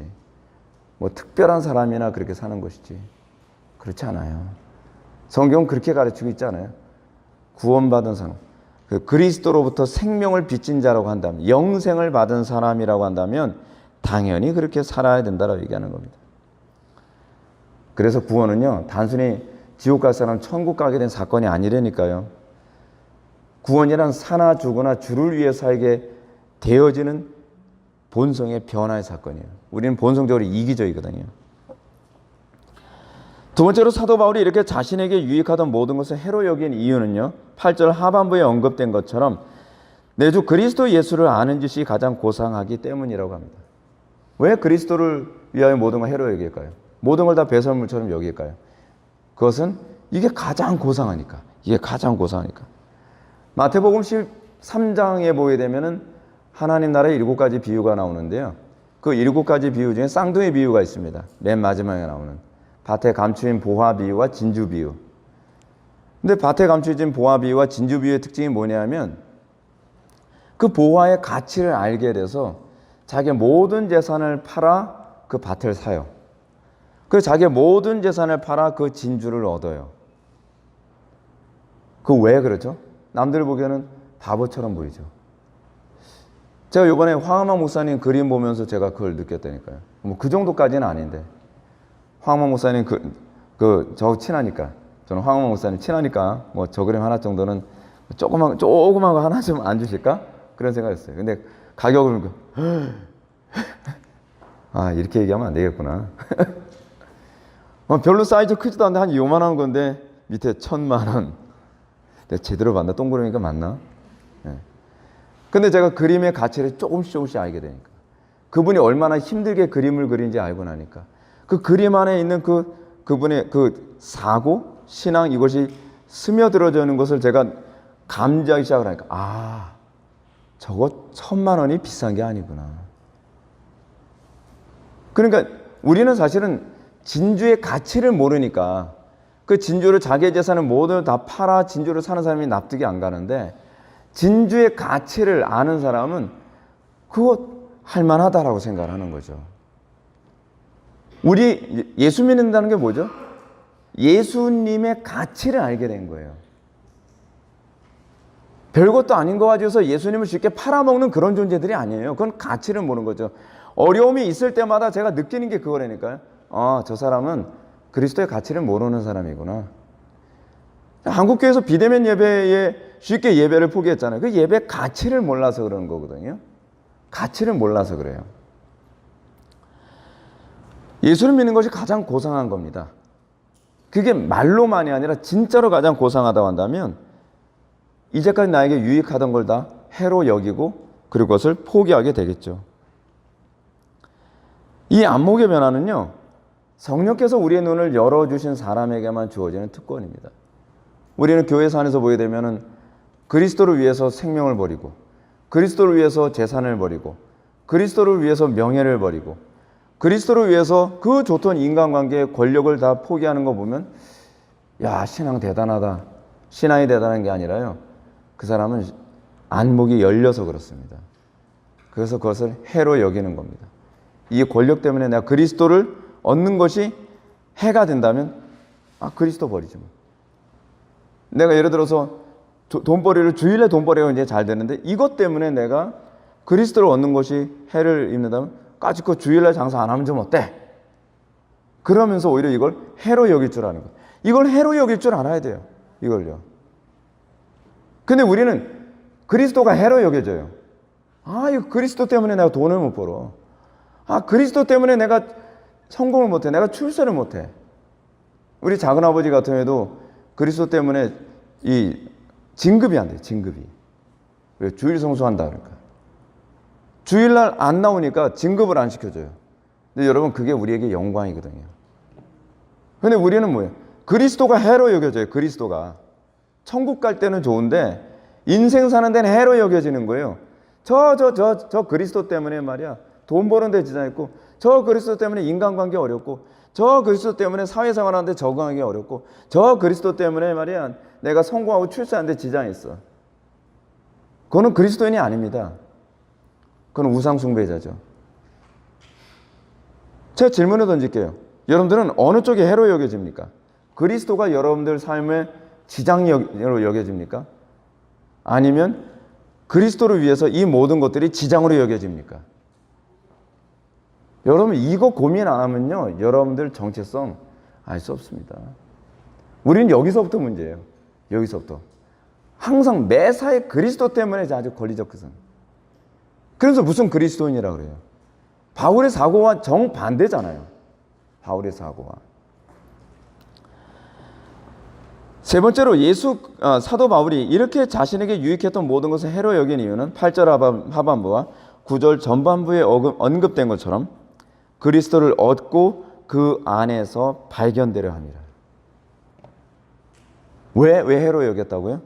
뭐 특별한 사람이나 그렇게 사는 것이지 그렇지 않아요. 성경은 그렇게 가르치고 있잖아요. 구원받은 사람, 그리스도로부터 생명을 빚진 자라고 한다면, 영생을 받은 사람이라고 한다면 당연히 그렇게 살아야 된다라고 얘기하는 겁니다. 그래서 구원은요, 단순히 지옥 갈 사람 천국 가게 된 사건이 아니라니까요. 구원이란 사나 죽으나 주를 위해 살게 되어지는 본성의 변화의 사건이에요. 우리는 본성적으로 이기적이거든요. 두 번째로 사도 바울이 이렇게 자신에게 유익하던 모든 것을 해로 여긴 이유는요, 8절 하반부에 언급된 것처럼 내 주 그리스도 예수를 아는 짓이 가장 고상하기 때문이라고 합니다. 왜 그리스도를 위하여 모든 걸 해로 여길까요? 모든 걸 다 배설물처럼 여길까요? 그것은 이게 가장 고상하니까. 이게 가장 고상하니까. 마태복음 13장에 보게 되면은 하나님 나라의 7가지 비유가 나오는데요. 그 7가지 비유 중에 쌍둥이 비유가 있습니다. 맨 마지막에 나오는 밭에 감추인 보화 비유와 진주 비유. 근데 밭에 감추인 보화 비유와 진주 비유의 특징이 뭐냐면 그 보화의 가치를 알게 돼서 자기의 모든 재산을 팔아 그 밭을 사요. 그 자기의 모든 재산을 팔아 그 진주를 얻어요. 그 왜 그렇죠? 남들 보기에는 바보처럼 보이죠. 제가 이번에 황은만 목사님 그림 보면서 제가 그걸 느꼈다니까요. 뭐 그 정도까지는 아닌데, 황은만 목사님 저 친하니까, 저는 황은만 목사님 친하니까 뭐 저 그림 하나 정도는 조그만 거 하나 좀 안 주실까? 그런 생각했어요. 근데 가격을 이렇게 얘기하면 안 되겠구나. 별로 사이즈 크지도 않는데 한 요만한 건데 밑에 1,000,000원. 내가 제대로 봤나? 동그라미가 맞나? 네. 근데 제가 그림의 가치를 조금씩 알게 되니까, 그분이 얼마나 힘들게 그림을 그린지 알고 나니까, 그 그림 안에 있는 그분의 그 사고, 신앙, 이것이 스며들어지는 것을 제가 감지하기 시작을 하니까, 저거 1,000,000원이 비싼 게 아니구나. 그러니까 우리는 사실은 진주의 가치를 모르니까 그 진주를, 자기의 재산을 모두 다 팔아 진주를 사는 사람이 납득이 안 가는데, 진주의 가치를 아는 사람은 그거 할만하다라고 생각을 하는 거죠. 우리 예수 믿는다는 게 뭐죠? 예수님의 가치를 알게 된 거예요. 별것도 아닌 거 가지고서 예수님을 쉽게 팔아먹는 그런 존재들이 아니에요. 그건 가치를 모르는 거죠. 어려움이 있을 때마다 제가 느끼는 게 그거라니까요. 저 사람은 그리스도의 가치를 모르는 사람이구나. 한국교회에서 비대면 예배에 쉽게 예배를 포기했잖아요. 그 예배 가치를 몰라서 그러는 거거든요. 가치를 몰라서 그래요. 예수를 믿는 것이 가장 고상한 겁니다. 그게 말로만이 아니라 진짜로 가장 고상하다고 한다면, 이제까지 나에게 유익하던 걸 다 해로 여기고 그리고 그것을 포기하게 되겠죠. 이 안목의 변화는요, 성령께서 우리의 눈을 열어주신 사람에게만 주어지는 특권입니다. 우리는 교회에서 안에서 보게 되면은 그리스도를 위해서 생명을 버리고, 그리스도를 위해서 재산을 버리고, 그리스도를 위해서 명예를 버리고, 그리스도를 위해서 그 좋던 인간관계의 권력을 다 포기하는 거 보면, 야, 신앙 대단하다. 신앙이 대단한 게 아니라요, 그 사람은 안목이 열려서 그렇습니다. 그래서 그것을 해로 여기는 겁니다. 이 권력 때문에 내가 그리스도를 얻는 것이 해가 된다면, 그리스도 버리지 뭐. 내가 예를 들어서 돈벌이를, 주일에 돈벌이가 이제 잘 되는데 이것 때문에 내가 그리스도를 얻는 것이 해를 입는다면, 까짓거 주일날 장사 안 하면 좀 어때? 그러면서 오히려 이걸 해로 여길 줄 아는 거예요. 이걸 해로 여길 줄 알아야 돼요. 이걸요. 근데 우리는 그리스도가 해로 여겨져요. 이거 그리스도 때문에 내가 돈을 못 벌어. 그리스도 때문에 내가 성공을 못해. 내가 출세를 못해. 우리 작은아버지 같은 경우에도 그리스도 때문에 이 진급이 안 돼요. 진급이. 왜? 주일 성수한다 그러니까. 주일날 안 나오니까 진급을 안 시켜줘요. 근데 여러분, 그게 우리에게 영광이거든요. 근데 우리는 뭐예요? 그리스도가 해로 여겨져요. 그리스도가. 천국 갈 때는 좋은데 인생 사는 데는 해로 여겨지는 거예요. 저 그리스도 때문에 말이야, 돈 버는 데 지장 있고, 저 그리스도 때문에 인간관계 어렵고, 저 그리스도 때문에 사회생활하는데 적응하기 어렵고, 저 그리스도 때문에 말이야 내가 성공하고 출세하는데 지장이 있어. 그거는 그리스도인이 아닙니다. 그건 우상숭배자죠. 제가 질문을 던질게요. 여러분들은 어느 쪽이 해로 여겨집니까? 그리스도가 여러분들 삶의 지장으로 여겨집니까? 아니면 그리스도를 위해서 이 모든 것들이 지장으로 여겨집니까? 여러분, 이거 고민 안 하면요, 여러분들 정체성 알 수 없습니다. 우리는 여기서부터 문제예요. 여기서부터. 항상 매사에 그리스도 때문에 아주 권리적. 그래서 무슨 그리스도인이라고 그래요. 바울의 사고와 정반대잖아요. 바울의 사고와. 세 번째로 사도 바울이 이렇게 자신에게 유익했던 모든 것을 해로 여긴 이유는 8절 하반부와 9절 전반부에 언급된 것처럼 그리스도를 얻고 그 안에서 발견되려 합니다. 왜 해로 여겼다고요?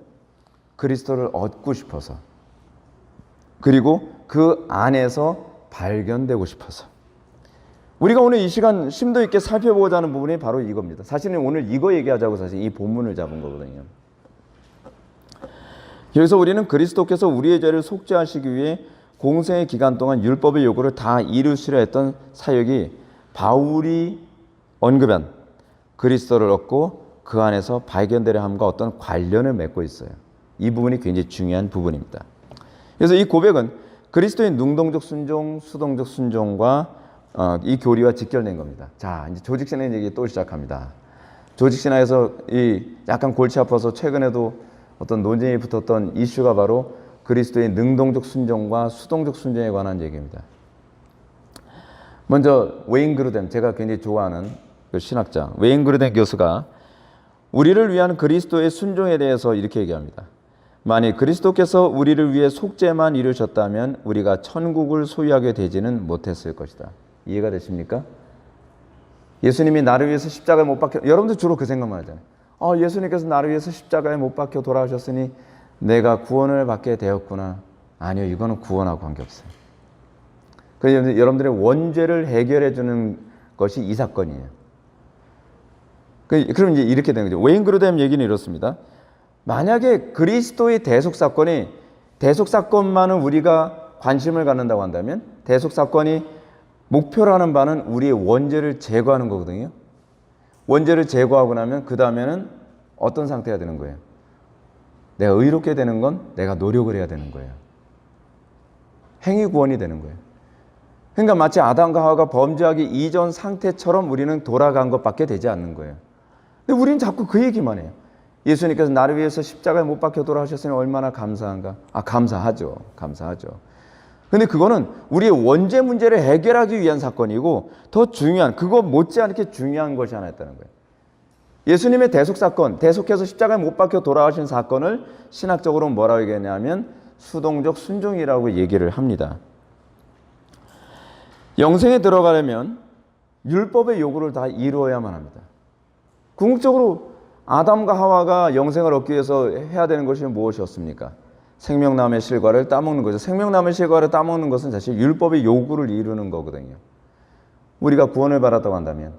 그리스도를 얻고 싶어서. 그리고 그 안에서 발견되고 싶어서. 우리가 오늘 이 시간 심도 있게 살펴보고자 하는 부분이 바로 이겁니다. 사실은 오늘 이거 얘기하자고 사실 이 본문을 잡은 거거든요. 여기서 우리는 그리스도께서 우리의 죄를 속죄하시기 위해 공생의 기간 동안 율법의 요구를 다 이루시려 했던 사역이 바울이 언급한 그리스도를 얻고 그 안에서 발견되려 함과 어떤 관련을 맺고 있어요. 이 부분이 굉장히 중요한 부분입니다. 그래서 이 고백은 그리스도의 능동적 순종, 수동적 순종과 이 교리와 직결된 겁니다. 자, 이제 조직신앙 얘기 또 시작합니다. 조직신앙에서 이 약간 골치 아파서 최근에도 어떤 논쟁이 붙었던 이슈가 바로 그리스도의 능동적 순종과 수동적 순종에 관한 얘기입니다. 먼저 웨인 그루뎀, 제가 굉장히 좋아하는 그 신학자 웨인 그루뎀 교수가 우리를 위한 그리스도의 순종에 대해서 이렇게 얘기합니다. 만일 그리스도께서 우리를 위해 속죄만 이루셨다면 우리가 천국을 소유하게 되지는 못했을 것이다. 이해가 되십니까? 예수님이 나를 위해서 십자가에 못 박혀, 여러분들 주로 그 생각만 하잖아요. 예수님께서 나를 위해서 십자가에 못 박혀 돌아오셨으니 내가 구원을 받게 되었구나. 아니요, 이거는 구원하고 관계없어요. 그래서 여러분들의 원죄를 해결해 주는 것이 이 사건이에요. 그럼 이제 이렇게 되는 거죠. 웨인 그루뎀 얘기는 이렇습니다. 만약에 그리스도의 대속사건만을 우리가 관심을 갖는다고 한다면 대속사건이 목표라는 바는 우리의 원죄를 제거하는 거거든요. 원죄를 제거하고 나면 그 다음에는 어떤 상태가 되는 거예요? 내가 의롭게 되는 건 내가 노력을 해야 되는 거예요. 행위 구원이 되는 거예요. 그러니까 마치 아담과 하와가 범죄하기 이전 상태처럼 우리는 돌아간 것밖에 되지 않는 거예요. 근데 우리는 자꾸 그 얘기만 해요. 예수님께서 나를 위해서 십자가에 못 박혀 돌아오셨으니 얼마나 감사한가? 감사하죠. 감사하죠. 근데 그거는 우리의 원죄 문제를 해결하기 위한 사건이고 더 중요한, 그거 못지않게 중요한 것이 하나 있다는 거예요. 예수님의 대속사건, 대속해서 십자가에 못 박혀 돌아가신 사건을 신학적으로 뭐라고 얘기하냐면 수동적 순종이라고 얘기를 합니다. 영생에 들어가려면 율법의 요구를 다 이루어야만 합니다. 궁극적으로 아담과 하와가 영생을 얻기 위해서 해야 되는 것이 무엇이었습니까? 생명나무의 실과를 따먹는 거죠. 생명나무의 실과를 따먹는 것은 사실 율법의 요구를 이루는 거거든요. 우리가 구원을 받았다고 한다면,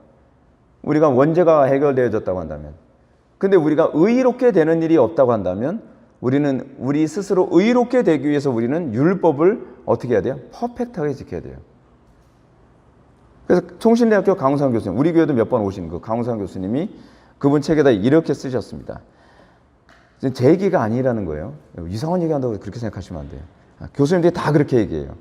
우리가 원죄가 해결되어졌다고 한다면, 근데 우리가 의롭게 되는 일이 없다고 한다면 우리는 우리 스스로 의롭게 되기 위해서 우리는 율법을 어떻게 해야 돼요? 퍼펙트하게 지켜야 돼요. 그래서 총신대학교 강우상 교수님, 우리 교회도 몇 번 오신 그 강우상 교수님이 그분 책에다 이렇게 쓰셨습니다. 제 얘기가 아니라는 거예요. 이상한 얘기한다고 그렇게 생각하시면 안 돼요. 교수님들이 다 그렇게 얘기해요.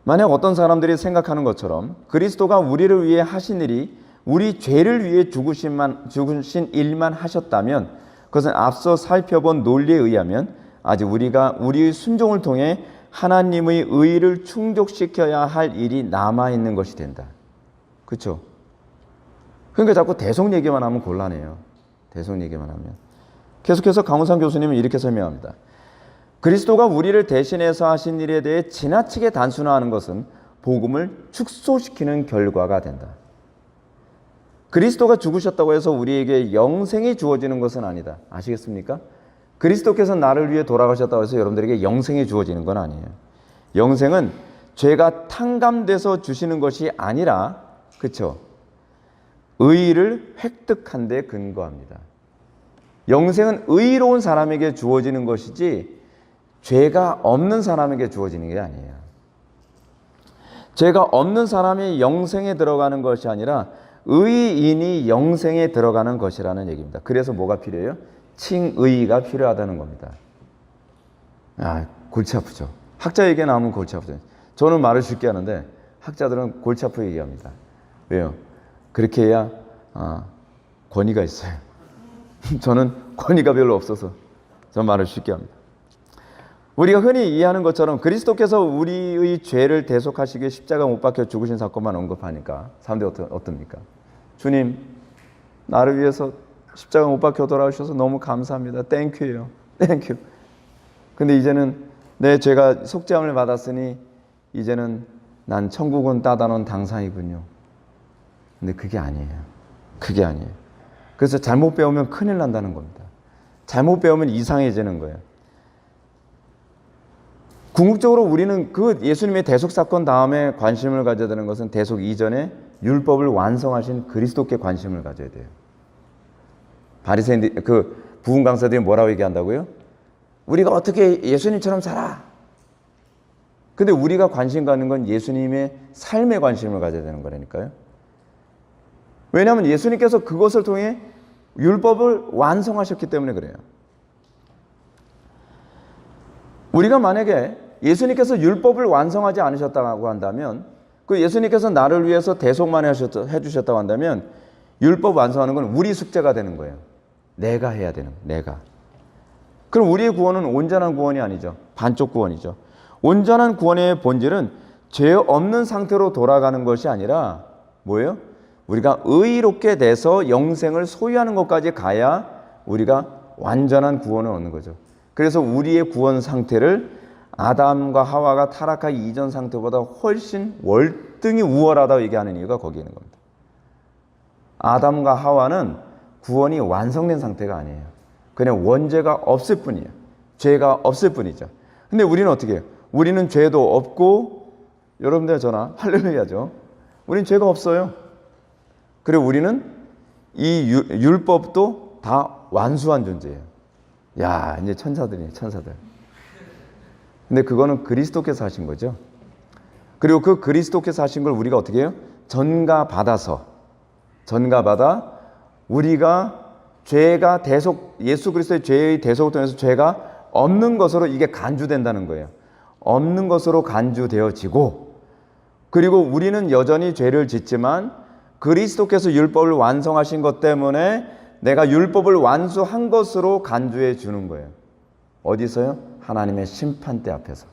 만약 어떤 사람들이 생각하는 것처럼 그리스도가 우리를 위해 하신 일이 우리 죄를 위해 죽으신 일만 하셨다면 그것은 앞서 살펴본 논리에 의하면 아직 우리가 우리의 순종을 통해 하나님의 의를 충족시켜야 할 일이 남아있는 것이 된다. 그렇죠? 그러니까 자꾸 대속 얘기만 하면 곤란해요. 대속 얘기만 하면. 계속해서 강원상 교수님은 이렇게 설명합니다. 그리스도가 우리를 대신해서 하신 일에 대해 지나치게 단순화하는 것은 복음을 축소시키는 결과가 된다. 그리스도가 죽으셨다고 해서 우리에게 영생이 주어지는 것은 아니다. 아시겠습니까? 그리스도께서 나를 위해 돌아가셨다고 해서 여러분들에게 영생이 주어지는 건 아니에요. 영생은 죄가 탕감돼서 주시는 것이 아니라, 그렇죠? 의를 획득한 데 근거합니다. 영생은 의로운 사람에게 주어지는 것이지 죄가 없는 사람에게 주어지는 게 아니에요. 죄가 없는 사람이 영생에 들어가는 것이 아니라 의인이 영생에 들어가는 것이라는 얘기입니다. 그래서 뭐가 필요해요? 칭의가 필요하다는 겁니다. 골치 아프죠. 학자 얘기 나오면 골치 아프죠. 저는 말을 쉽게 하는데 학자들은 골치 아프게 얘기합니다. 왜요? 그렇게 해야 권위가 있어요. 저는 권위가 별로 없어서 전 말을 쉽게 합니다. 우리가 흔히 이해하는 것처럼 그리스도께서 우리의 죄를 대속하시기 위해 십자가 못 박혀 죽으신 사건만 언급하니까 사람들이 어떻습니까? 주님, 나를 위해서 십자가 못 박혀 돌아오셔서 너무 감사합니다. 땡큐예요. 땡큐. 근데 이제는 내 죄가 속죄함을 받았으니 이제는 난 천국은 따다놓은 당상이군요. 근데 그게 아니에요. 그게 아니에요. 그래서 잘못 배우면 큰일 난다는 겁니다. 잘못 배우면 이상해지는 거예요. 궁극적으로 우리는 그 예수님의 대속 사건 다음에 관심을 가져야 되는 것은 대속 이전에 율법을 완성하신 그리스도께 관심을 가져야 돼요. 바리새인들, 그 부흥 강사들이 뭐라고 얘기한다고요? 우리가 어떻게 예수님처럼 살아? 근데 우리가 관심 갖는 건 예수님의 삶에 관심을 가져야 되는 거라니까요. 왜냐하면 예수님께서 그것을 통해 율법을 완성하셨기 때문에 그래요. 우리가 만약에 예수님께서 율법을 완성하지 않으셨다고 한다면, 그 예수님께서 나를 위해서 대속만 해주셨다고 한다면 율법 완성하는 건 우리 숙제가 되는 거예요. 내가 해야 되는 거예요. 내가. 그럼 우리의 구원은 온전한 구원이 아니죠. 반쪽 구원이죠. 온전한 구원의 본질은 죄 없는 상태로 돌아가는 것이 아니라 뭐예요? 우리가 의롭게 돼서 영생을 소유하는 것까지 가야 우리가 완전한 구원을 얻는 거죠. 그래서 우리의 구원 상태를 아담과 하와가 타락하기 이전 상태보다 훨씬 월등히 우월하다고 얘기하는 이유가 거기에 있는 겁니다. 아담과 하와는 구원이 완성된 상태가 아니에요. 그냥 원죄가 없을 뿐이에요. 죄가 없을 뿐이죠. 근데 우리는 어떻게 해요? 우리는 죄도 없고, 여러분들 저나 할렐루야죠. 우리는 죄가 없어요. 그리고 우리는 이 율법도 다 완수한 존재예요. 야, 이제 천사들이에요, 천사들. 근데 그거는 그리스도께서 하신 거죠. 그리고 그 그리스도께서 하신 걸 우리가 어떻게 해요? 전가받아 우리가 죄가 예수 그리스도의 죄의 대속을 통해서 죄가 없는 것으로 이게 간주된다는 거예요. 없는 것으로 간주되어지고, 그리고 우리는 여전히 죄를 짓지만 그리스도께서 율법을 완성하신 것 때문에 내가 율법을 완수한 것으로 간주해 주는 거예요. 어디서요? 하나님의 심판대 앞에서.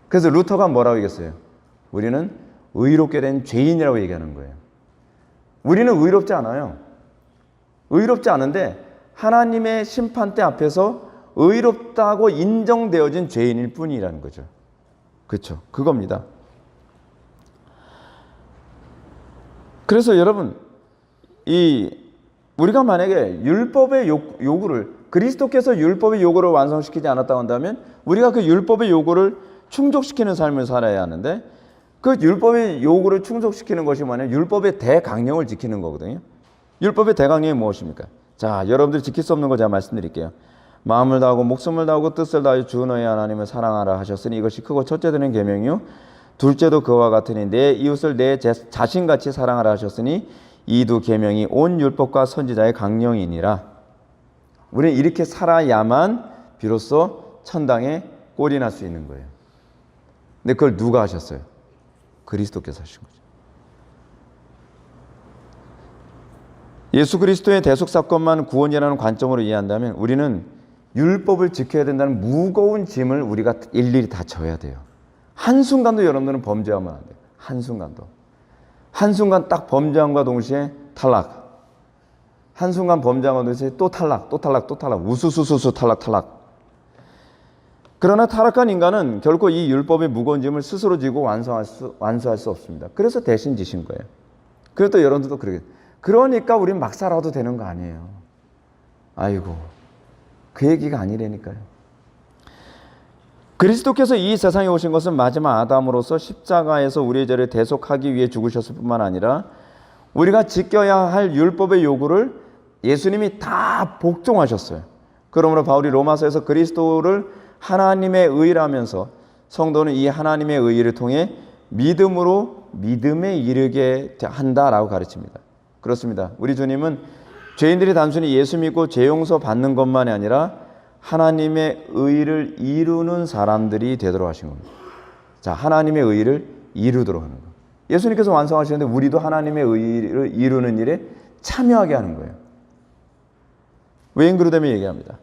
그래서 루터가 뭐라고 얘기했어요? 우리는 의롭게 된 죄인이라고 얘기하는 거예요. 우리는 의롭지 않아요. 의롭지 않은데 하나님의 심판대 앞에서 의롭다고 인정되어진 죄인일 뿐이라는 거죠. 그렇죠. 그겁니다. 그래서 여러분, 우리가 만약에 율법의 요구를, 그리스도께서 율법의 요구를 완성시키지 않았다고 한다면 우리가 그 율법의 요구를 충족시키는 삶을 살아야 하는데, 그 율법의 요구를 충족시키는 것이 뭐냐면 율법의 대강령을 지키는 거거든요. 율법의 대강령이 무엇입니까? 자, 여러분들이 지킬 수 없는 거 제가 말씀드릴게요. 마음을 다하고 목숨을 다하고 뜻을 다하여 주 너의 하나님을 사랑하라 하셨으니 이것이 크고 첫째 되는 계명이요 둘째도 그와 같으니 내 이웃을 내 자신같이 사랑하라 하셨으니 이 두 계명이 온 율법과 선지자의 강령이니라. 우리는 이렇게 살아야만 비로소 천당에 꼴이 날 수 있는 거예요. 근데 그걸 누가 하셨어요? 그리스도께서 하신 거죠. 예수 그리스도의 대속 사건만 구원이라는 관점으로 이해한다면 우리는 율법을 지켜야 된다는 무거운 짐을 우리가 일일이 다 져야 돼요. 한순간도 여러분들은 범죄하면 안 돼요. 한순간도. 한순간 딱 범죄함과 동시에 탈락. 한순간 범죄함과 동시에 또 탈락, 또 탈락, 또 탈락. 우수수수수 탈락, 탈락. 그러나 타락한 인간은 결코 이 율법의 무거운 짐을 스스로 지고 완수할 수 없습니다. 그래서 대신 지신 거예요. 그래서 또 여러분들도 그러게. 그러니까 우린 막 살아도 되는 거 아니에요. 아이고, 그 얘기가 아니라니까요. 그리스도께서 이 세상에 오신 것은 마지막 아담으로서 십자가에서 우리의 죄를 대속하기 위해 죽으셨을 뿐만 아니라 우리가 지켜야 할 율법의 요구를 예수님이 다 복종하셨어요. 그러므로 바울이 로마서에서 그리스도를 하나님의 의라면서 성도는 이 하나님의 의를 통해 믿음으로 믿음에 이르게 한다라고 가르칩니다. 그렇습니다. 우리 주님은 죄인들이 단순히 예수 믿고 죄 용서 받는 것만이 아니라 하나님의 의를 이루는 사람들이 되도록 하신 겁니다. 자, 하나님의 의를 이루도록 하는 거예요. 예수님께서 완성하시는데 우리도 하나님의 의를 이루는 일에 참여하게 하는 거예요. 웨인그루뎀이 얘기합니다.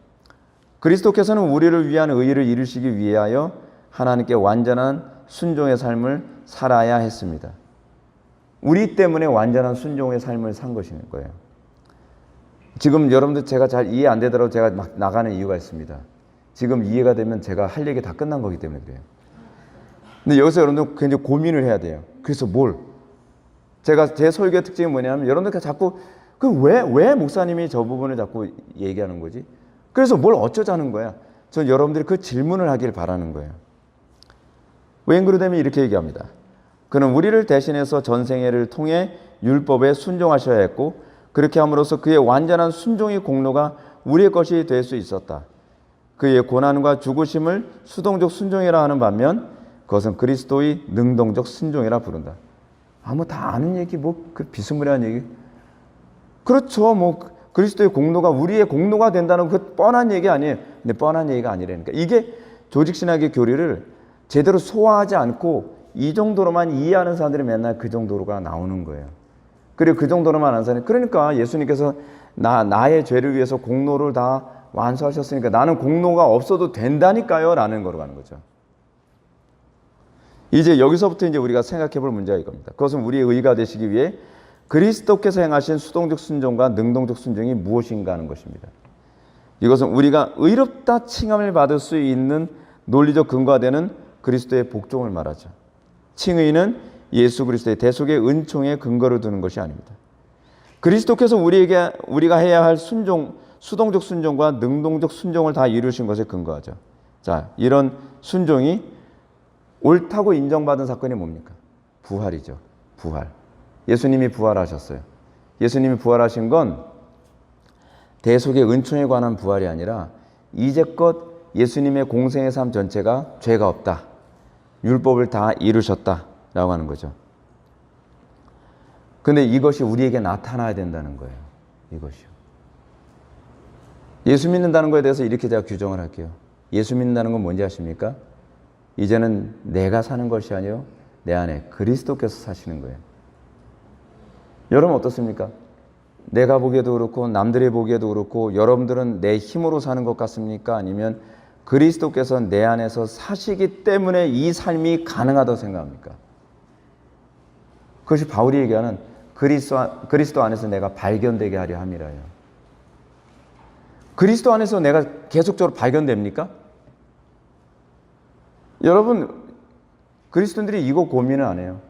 그리스도께서는 우리를 위한 의를 이루시기 위하여 하나님께 완전한 순종의 삶을 살아야 했습니다. 우리 때문에 완전한 순종의 삶을 산 것인 거예요. 지금 여러분들 제가 잘 이해 안 되더라도 제가 막 나가는 이유가 있습니다. 지금 이해가 되면 제가 할 얘기 다 끝난 거기 때문에 그래요. 근데 여기서 여러분들 굉장히 고민을 해야 돼요. 그래서 제가 제 설교의 특징이 뭐냐면 여러분들 자꾸 왜 목사님이 저 부분을 자꾸 얘기하는 거지? 그래서 뭘 어쩌자는 거야? 전 여러분들이 그 질문을 하길 바라는 거예요. 웨인그루뎀이 이렇게 얘기합니다. 그는 우리를 대신해서 전생애를 통해 율법에 순종하셔야 했고 그렇게 함으로써 그의 완전한 순종의 공로가 우리의 것이 될 수 있었다. 그의 고난과 죽으심을 수동적 순종이라 하는 반면 그것은 그리스도의 능동적 순종이라 부른다. 다 아는 얘기, 그 비스무리한 얘기. 그렇죠. 그리스도의 공로가 우리의 공로가 된다는 그 뻔한 얘기 아니에요. 근데 뻔한 얘기가 아니라니까. 이게 조직신학의 교리를 제대로 소화하지 않고 이 정도로만 이해하는 사람들이 맨날 그 정도로가 나오는 거예요. 그리고 그 정도로만 아는 사람이, 그러니까 예수님께서 나의 죄를 위해서 공로를 다 완수하셨으니까 나는 공로가 없어도 된다니까요 라는 거로 가는 거죠. 이제 여기서부터 이제 우리가 생각해 볼 문제가 이겁니다. 그것은 우리의 의가 되시기 위해 그리스도께서 행하신 수동적 순종과 능동적 순종이 무엇인가 하는 것입니다. 이것은 우리가 의롭다 칭함을 받을 수 있는 논리적 근거가 되는 그리스도의 복종을 말하죠. 칭의는 예수 그리스도의 대속의 은총에 근거를 두는 것이 아닙니다. 그리스도께서 우리가 해야 할 수동적 순종과 능동적 순종을 다 이루신 것에 근거하죠. 자, 이런 순종이 옳다고 인정받은 사건이 뭡니까? 부활이죠. 부활. 예수님이 부활하셨어요. 예수님이 부활하신 건 대속의 은총에 관한 부활이 아니라 이제껏 예수님의 공생의 삶 전체가 죄가 없다. 율법을 다 이루셨다라고 하는 거죠. 근데 이것이 우리에게 나타나야 된다는 거예요. 이것이요. 예수 믿는다는 것에 대해서 이렇게 제가 규정을 할게요. 예수 믿는다는 건 뭔지 아십니까? 이제는 내가 사는 것이 아니요 내 안에 그리스도께서 사시는 거예요. 여러분 어떻습니까? 내가 보기에도 그렇고 남들이 보기에도 그렇고 여러분들은 내 힘으로 사는 것 같습니까? 아니면 그리스도께서 내 안에서 사시기 때문에 이 삶이 가능하다고 생각합니까? 그것이 바울이 얘기하는 그리스도 안에서 내가 발견되게 하려 함이라요. 그리스도 안에서 내가 계속적으로 발견됩니까? 여러분, 그리스도인들이 이거 고민을 안 해요.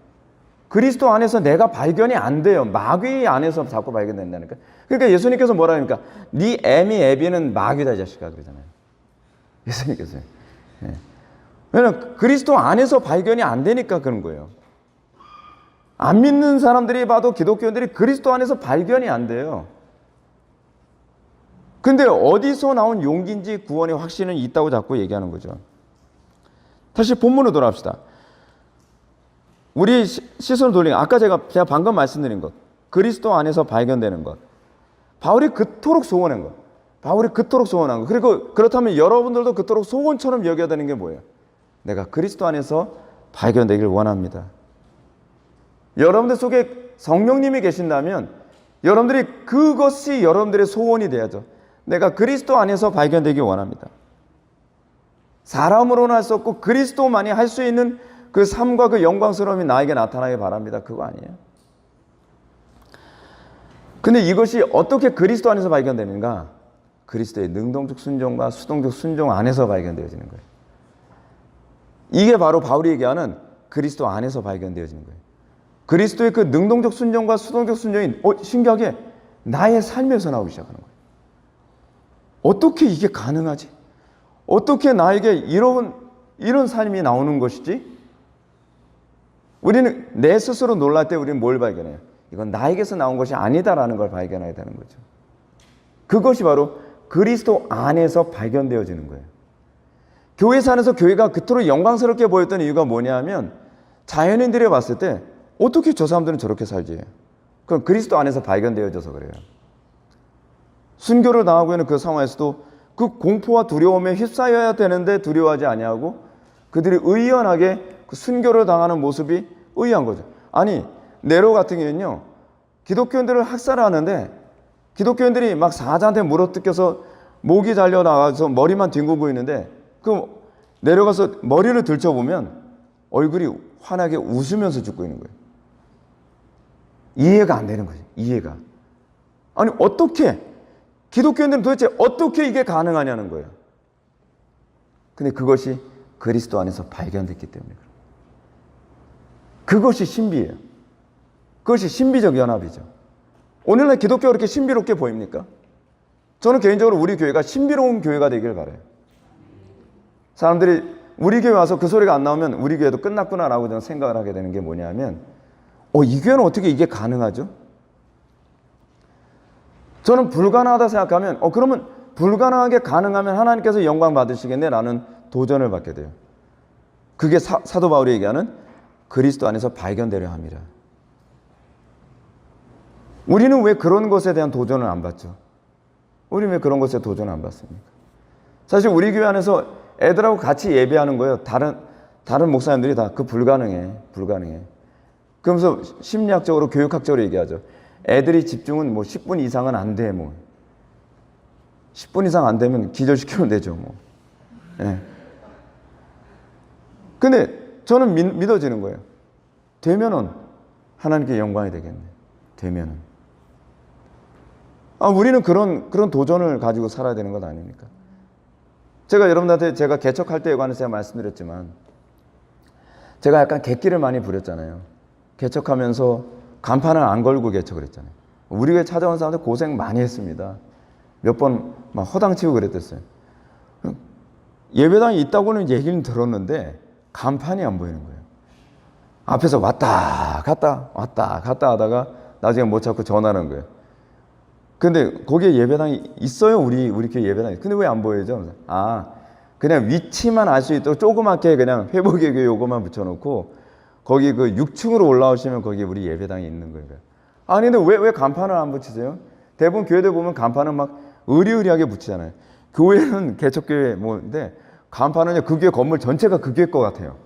그리스도 안에서 내가 발견이 안 돼요. 마귀 안에서 자꾸 발견된다니까. 그러니까 예수님께서 뭐라 하니까 네 애미 애비는 마귀다 이 자식아 그러잖아요. 예수님께서. 예. 왜냐하면 그리스도 안에서 발견이 안 되니까 그런 거예요. 안 믿는 사람들이 봐도 기독교인들이 그리스도 안에서 발견이 안 돼요. 근데 어디서 나온 용기인지 구원의 확신은 있다고 자꾸 얘기하는 거죠. 다시 본문으로 돌아갑시다. 우리 시선을 돌리는 아까 제가 방금 말씀드린 것, 그리스도 안에서 발견되는 것, 바울이 그토록 소원한 것, 바울이 그토록 소원한 것, 그리고 그렇다면 여러분들도 그토록 소원처럼 여겨야 되는 게 뭐예요? 내가 그리스도 안에서 발견되길 원합니다. 여러분들 속에 성령님이 계신다면 여러분들이 그것이 여러분들의 소원이 돼야죠. 내가 그리스도 안에서 발견되길 원합니다. 사람으로는 할 수 없고 그리스도만이 할 수 있는 그 삶과 그 영광스러움이 나에게 나타나길 바랍니다. 그거 아니에요. 근데 이것이 어떻게 그리스도 안에서 발견되는가? 그리스도의 능동적 순종과 수동적 순종 안에서 발견되어지는 거예요. 이게 바로 바울이 얘기하는 그리스도 안에서 발견되어지는 거예요. 그리스도의 그 능동적 순종과 수동적 순종이 신기하게 나의 삶에서 나오기 시작하는 거예요. 어떻게 이게 가능하지? 어떻게 나에게 이런 삶이 나오는 것이지? 우리는 내 스스로 놀랄 때 우리는 뭘 발견해요? 이건 나에게서 나온 것이 아니다라는 걸 발견해야 되는 거죠. 그것이 바로 그리스도 안에서 발견되어지는 거예요. 교회 안에서 교회가 그토록 영광스럽게 보였던 이유가 뭐냐면 자연인들이 봤을 때 어떻게 저 사람들은 저렇게 살지? 그럼 그리스도 안에서 발견되어져서 그래요. 순교를 당하고 있는 그 상황에서도 그 공포와 두려움에 휩싸여야 되는데 두려워하지 아니하고 그들이 의연하게 그 순교를 당하는 모습이 의아한 거죠. 아니 네로 같은 경우는요, 기독교인들을 학살하는데 기독교인들이 막 사자한테 물어뜯겨서 목이 잘려 나가서 머리만 뒹구고 있는데 그 내려가서 머리를 들춰보면 얼굴이 환하게 웃으면서 죽고 있는 거예요. 이해가 안 되는 거죠. 이해가. 아니 어떻게 기독교인들은 도대체 어떻게 이게 가능하냐는 거예요. 근데 그것이 그리스도 안에서 발견됐기 때문에 그것이 신비예요. 그것이 신비적 연합이죠. 오늘날 기독교가 그렇게 신비롭게 보입니까? 저는 개인적으로 우리 교회가 신비로운 교회가 되길 바라요. 사람들이 우리 교회 와서 그 소리가 안 나오면 우리 교회도 끝났구나라고 저는 생각을 하게 되는 게 뭐냐면 이 교회는 어떻게 이게 가능하죠? 저는 불가능하다 생각하면 그러면 불가능하게 가능하면 하나님께서 영광 받으시겠네 라는 도전을 받게 돼요. 그게 사도 바울이 얘기하는 그리스도 안에서 발견되려 함이라. 우리는 왜 그런 것에 대한 도전을 안 받죠? 우리는 왜 그런 것에 도전을 안 받습니까? 사실 우리 교회 안에서 애들하고 같이 예배하는 거예요. 다른 목사님들이 다 그 불가능해. 그러면서 심리학적으로 교육학적으로 얘기하죠. 애들이 집중은 10분 이상은 안 돼. 10분 이상 안 되면 기절시키면 되죠. 예. 근데 저는 믿어지는 거예요. 되면은 하나님께 영광이 되겠네. 되면은. 우리는 그런 도전을 가지고 살아야 되는 것 아닙니까? 제가 여러분들한테 제가 개척할 때에 관해서 제가 말씀드렸지만 제가 약간 객기를 많이 부렸잖아요. 개척하면서 간판을 안 걸고 개척을 했잖아요. 우리 교회 찾아온 사람들 고생 많이 했습니다. 몇 번 막 허당치고 그랬댔어요. 예배당이 있다고는 얘기는 들었는데 간판이 안 보이는 거예요. 앞에서 왔다 갔다 하다가 나중에 못 찾고 전화하는 거예요. 근데 거기에 예배당이 있어요. 우리 교회 예배당이. 근데 왜 안 보여죠? 그냥 위치만 알 수 있도록 조그맣게 그냥 회복의 교회 요거만 붙여놓고 거기 그 6층으로 올라오시면 거기 우리 예배당이 있는 거예요. 근데 왜 간판을 안 붙이세요? 대부분 교회들 보면 간판은 막 의리의리하게 붙이잖아요. 교회는 개척교회 인데 간판은 그 교회 건물 전체가 그 교회 것 같아요.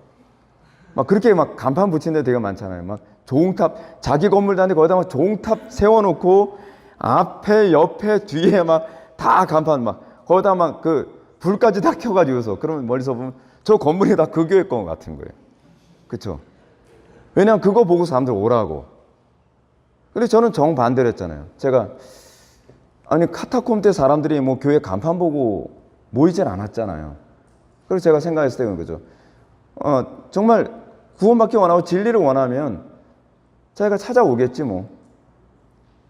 막 그렇게 막 간판 붙이는 데 되게 많잖아요. 막 종탑, 자기 건물도 아닌데 거기다 막 종탑 세워놓고 앞에, 옆에, 뒤에 막 다 간판 거기다 막 그 불까지 다 켜가지고서 그러면 멀리서 보면 저 건물이 다 그 교회 것 같은 거예요. 그쵸? 왜냐면 그거 보고 사람들 오라고. 근데 저는 정반대로 했잖아요. 제가 아니 카타콤 때 사람들이 뭐 교회 간판 보고 모이질 않았잖아요. 그래서 제가 생각했을 때 그런 거죠. 정말 구원받기 원하고 진리를 원하면 자기가 찾아오겠지 뭐.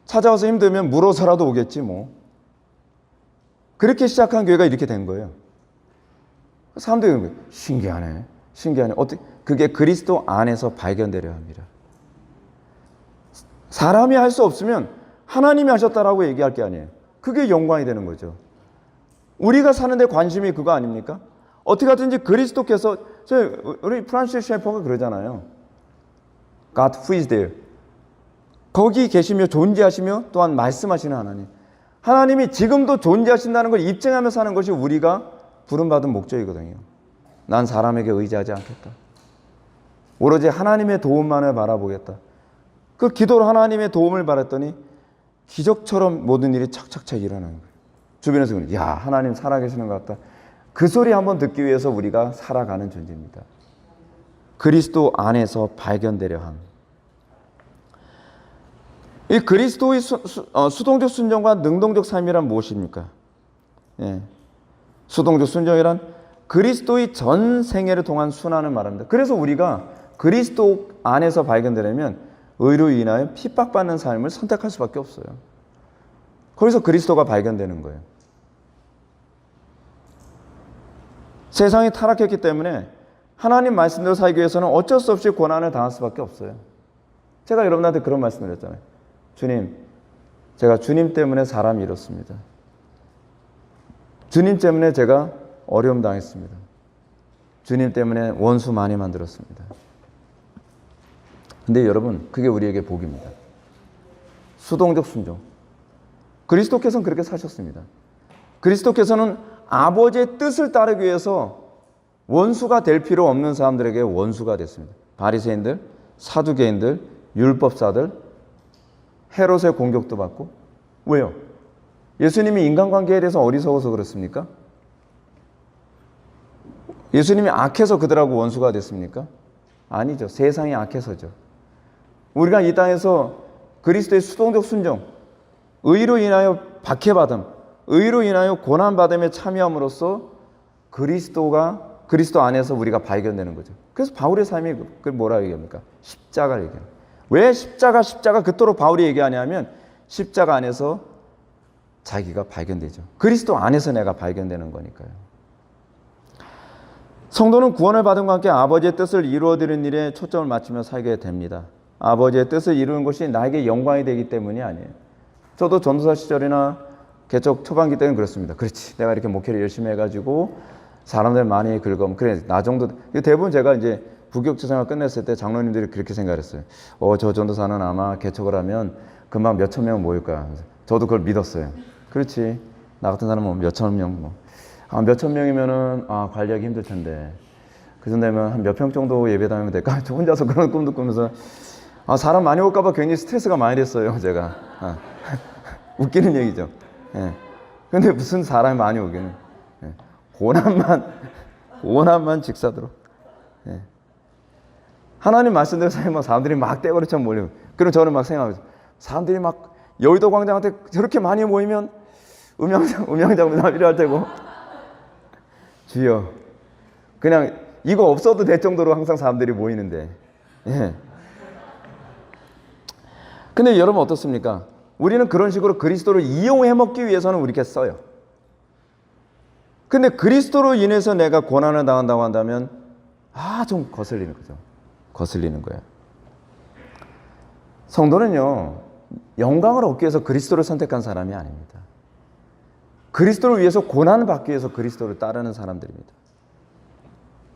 찾아와서 힘들면 물어서라도 오겠지 뭐. 그렇게 시작한 교회가 이렇게 된 거예요. 사람들이 그런 거예요. 신기하네. 신기하네. 어떻게 그게 그리스도 안에서 발견되려 합니다. 사람이 할 수 없으면 하나님이 하셨다라고 얘기할 게 아니에요. 그게 영광이 되는 거죠. 우리가 사는데 관심이 그거 아닙니까? 어떻게 하든지 그리스도께서, 우리 프란시스 셰퍼가 그러잖아요. God who is there. 거기 계시며 존재하시며 또한 말씀하시는 하나님. 하나님이 지금도 존재하신다는 걸 입증하며 사는 것이 우리가 부름받은 목적이거든요. 난 사람에게 의지하지 않겠다. 오로지 하나님의 도움만을 바라보겠다. 그 기도로 하나님의 도움을 바랐더니 기적처럼 모든 일이 착착착 일어나는 거예요. 주변에서 그래요. 야, 하나님 살아계시는 것 같다. 그 소리 한번 듣기 위해서 우리가 살아가는 존재입니다. 그리스도 안에서 발견되려 함. 이 그리스도의 수동적 순종과 능동적 삶이란 무엇입니까? 예. 수동적 순종이란 그리스도의 전 생애를 통한 순환을 말합니다. 그래서 우리가 그리스도 안에서 발견되려면 의로 인하여 핍박받는 삶을 선택할 수밖에 없어요. 거기서 그리스도가 발견되는 거예요. 세상이 타락했기 때문에 하나님 말씀대로 살기 위해서는 어쩔 수 없이 고난을 당할 수밖에 없어요. 제가 여러분한테 그런 말씀을 드렸잖아요. 주님, 제가 주님 때문에 사람이 이렇습니다. 주님 때문에 제가 어려움 당했습니다. 주님 때문에 원수 많이 만들었습니다. 근데 여러분, 그게 우리에게 복입니다. 수동적 순종. 그리스도께서는 그렇게 사셨습니다. 그리스도께서는 아버지의 뜻을 따르기 위해서 원수가 될 필요 없는 사람들에게 원수가 됐습니다. 바리새인들, 사두개인들, 율법사들, 헤롯의 공격도 받고. 왜요? 예수님이 인간관계에 대해서 어리석어서 그렇습니까? 예수님이 악해서 그들하고 원수가 됐습니까? 아니죠. 세상이 악해서죠. 우리가 이 땅에서 그리스도의 수동적 순종, 의로 인하여 박해받음, 의로 인하여 고난받음에 참여함으로써 그리스도 안에서 우리가 발견되는 거죠. 그래서 바울의 삶이 그걸 뭐라 얘기합니까? 십자가를 얘기합니다. 왜 십자가 그토록 바울이 얘기하냐면 십자가 안에서 자기가 발견되죠. 그리스도 안에서 내가 발견되는 거니까요. 성도는 구원을 받음과 함께 아버지의 뜻을 이루어드리는 일에 초점을 맞추며 살게 됩니다. 아버지의 뜻을 이루는 것이 나에게 영광이 되기 때문이 아니에요. 저도 전도사 시절이나 개척 초반기 때는 그렇습니다. 그렇지, 내가 이렇게 목회를 열심히 해가지고 사람들 많이 긁으면 그래, 나 정도. 대부분 제가 이제 부교육자 생활 끝냈을 때 장로님들이 그렇게 생각했어요. 저 전도사는 아마 개척을 하면 금방 몇천 명 모일 거야. 저도 그걸 믿었어요. 그렇지, 나 같은 사람은 몇천 명 뭐. 몇천 명이면은 관리하기 힘들 텐데 그 정도 되면 한 몇 평 정도 예배당하면 될까? 저 혼자서 그런 꿈도 꾸면서 사람 많이 올까 봐 괜히 스트레스가 많이 됐어요. 제가 웃기는 얘기죠. 예. 근데 무슨 사람이 많이 오기는. 예. 고난만 직사도록. 예. 하나님 말씀대로 살면 사람들이 막 떼거리처럼 몰리고. 그럼 저는 막 생각하죠. 사람들이 막 여의도 광장한테 저렇게 많이 모이면 음향장도 필요할 테고. 주여, 그냥 이거 없어도 될 정도로 항상 사람들이 모이는데. 예. 근데 여러분 어떻습니까? 우리는 그런 식으로 그리스도를 이용해 먹기 위해서는 우리께 써요. 근데 그리스도로 인해서 내가 고난을 당한다고 한다면 좀 거슬리는 거죠. 거슬리는 거예요. 성도는요, 영광을 얻기 위해서 그리스도를 선택한 사람이 아닙니다. 그리스도를 위해서 고난을 받기 위해서 그리스도를 따르는 사람들입니다.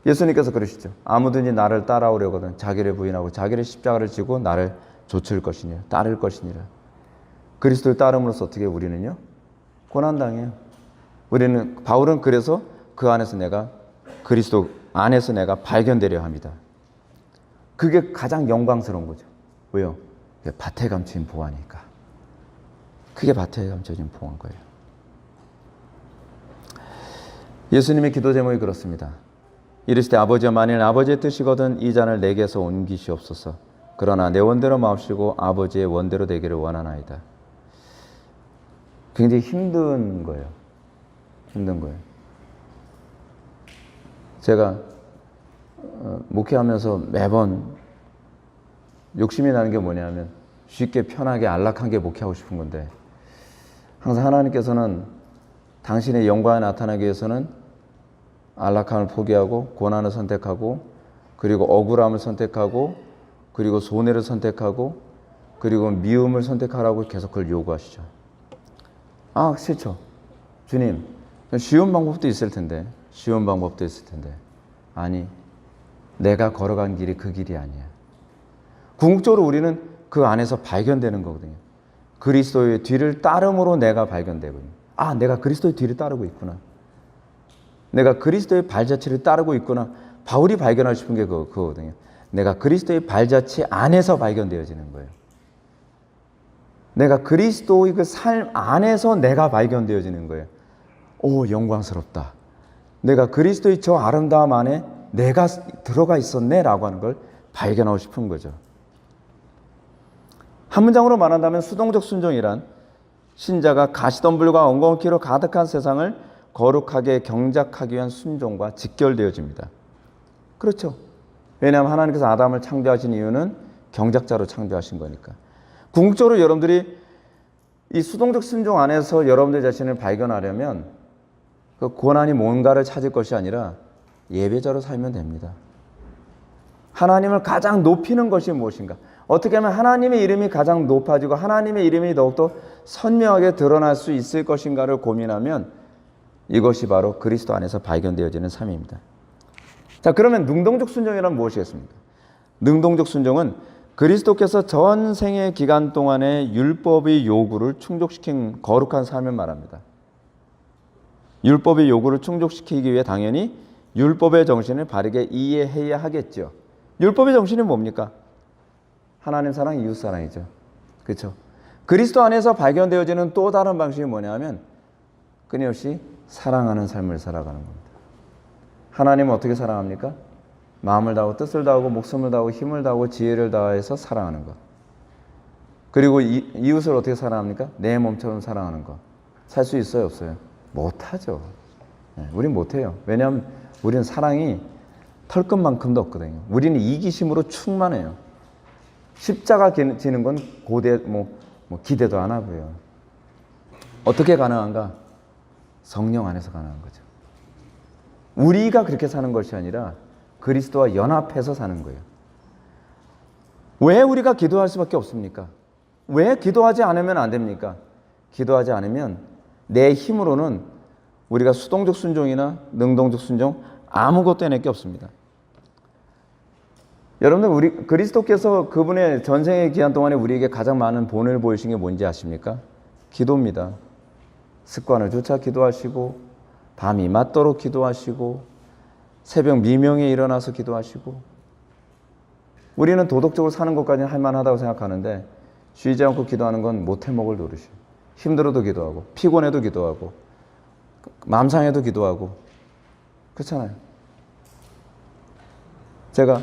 예수님께서 그러시죠. 아무든지 나를 따라오려거든 자기를 부인하고 자기를 십자가를 지고 나를 좇을 것이니라, 따를 것이니라. 그리스도를 따름으로써 어떻게 우리는요? 고난당해요. 바울은 그래서 그 안에서 그리스도 안에서 내가 발견되려 합니다. 그게 가장 영광스러운 거죠. 왜요? 밭에 감추인 보화니까. 그게 밭에 감춰진 보화인 거예요. 예수님의 기도 제목이 그렇습니다. 이르시되 아버지여, 만일 아버지의 뜻이거든 이 잔을 내게서 옮기시옵소서. 그러나 내 원대로 마옵시고 아버지의 원대로 되기를 원하나이다. 굉장히 힘든 거예요. 힘든 거예요. 제가 목회하면서 매번 욕심이 나는 게 뭐냐면 쉽게 편하게 안락하게 목회하고 싶은 건데, 항상 하나님께서는 당신의 영광에 나타나기 위해서는 안락함을 포기하고 고난을 선택하고, 그리고 억울함을 선택하고, 그리고 손해를 선택하고, 그리고 미움을 선택하라고 계속 그걸 요구하시죠. 아, 싫죠. 주님, 쉬운 방법도 있을 텐데, 쉬운 방법도 있을 텐데. 아니, 내가 걸어간 길이 그 길이 아니야. 궁극적으로 우리는 그 안에서 발견되는 거거든요. 그리스도의 뒤를 따름으로 내가 발견되거든요. 아, 내가 그리스도의 뒤를 따르고 있구나. 내가 그리스도의 발자취를 따르고 있구나. 바울이 발견하고 싶은 게 그거거든요. 내가 그리스도의 발자취 안에서 발견되어지는 거예요. 내가 그리스도의 그 삶 안에서 내가 발견되어지는 거예요. 오, 영광스럽다. 내가 그리스도의 저 아름다움 안에 내가 들어가 있었네 라고 하는 걸 발견하고 싶은 거죠. 한 문장으로 말한다면 수동적 순종이란 신자가 가시덤불과 엉겅퀴로 가득한 세상을 거룩하게 경작하기 위한 순종과 직결되어집니다. 그렇죠. 왜냐하면 하나님께서 아담을 창조하신 이유는 경작자로 창조하신 거니까. 궁극적으로 여러분들이 이 수동적 순종 안에서 여러분들 자신을 발견하려면 그 고난이 뭔가를 찾을 것이 아니라 예배자로 살면 됩니다. 하나님을 가장 높이는 것이 무엇인가? 어떻게 하면 하나님의 이름이 가장 높아지고 하나님의 이름이 더욱더 선명하게 드러날 수 있을 것인가를 고민하면 이것이 바로 그리스도 안에서 발견되어지는 삶입니다. 자, 그러면 능동적 순종이란 무엇이겠습니까? 능동적 순종은 그리스도께서 전생의 기간 동안의 율법의 요구를 충족시킨 거룩한 삶을 말합니다. 율법의 요구를 충족시키기 위해 당연히 율법의 정신을 바르게 이해해야 하겠죠. 율법의 정신이 뭡니까? 하나님 사랑, 이웃 사랑이죠. 그렇죠? 그리스도 안에서 발견되어지는 또 다른 방식이 뭐냐면 끊임없이 사랑하는 삶을 살아가는 겁니다. 하나님은 어떻게 사랑합니까? 마음을 다하고 뜻을 다하고 목숨을 다하고 힘을 다하고 지혜를 다해서 사랑하는 것. 그리고 이웃을 어떻게 사랑합니까? 내 몸처럼 사랑하는 것. 살 수 있어요, 없어요? 못하죠. 우린 못해요. 왜냐하면 우리는 사랑이 털끝만큼도 없거든요. 우리는 이기심으로 충만해요. 십자가 지는 건 기대도 안 하고요. 어떻게 가능한가? 성령 안에서 가능한 거죠. 우리가 그렇게 사는 것이 아니라 그리스도와 연합해서 사는 거예요. 왜 우리가 기도할 수밖에 없습니까? 왜 기도하지 않으면 안 됩니까? 기도하지 않으면 내 힘으로는 우리가 수동적 순종이나 능동적 순종 아무것도 해낼 게 없습니다. 여러분들, 우리 그리스도께서 그분의 전생의 기간 동안에 우리에게 가장 많은 본을 보이신 게 뭔지 아십니까? 기도입니다. 습관을 조차 기도하시고, 밤이 맞도록 기도하시고, 새벽 미명에 일어나서 기도하시고. 우리는 도덕적으로 사는 것까지는 할만하다고 생각하는데 쉬지 않고 기도하는 건 못해먹을 노릇이에요. 힘들어도 기도하고, 피곤해도 기도하고, 마음 상해도 기도하고. 그렇잖아요. 제가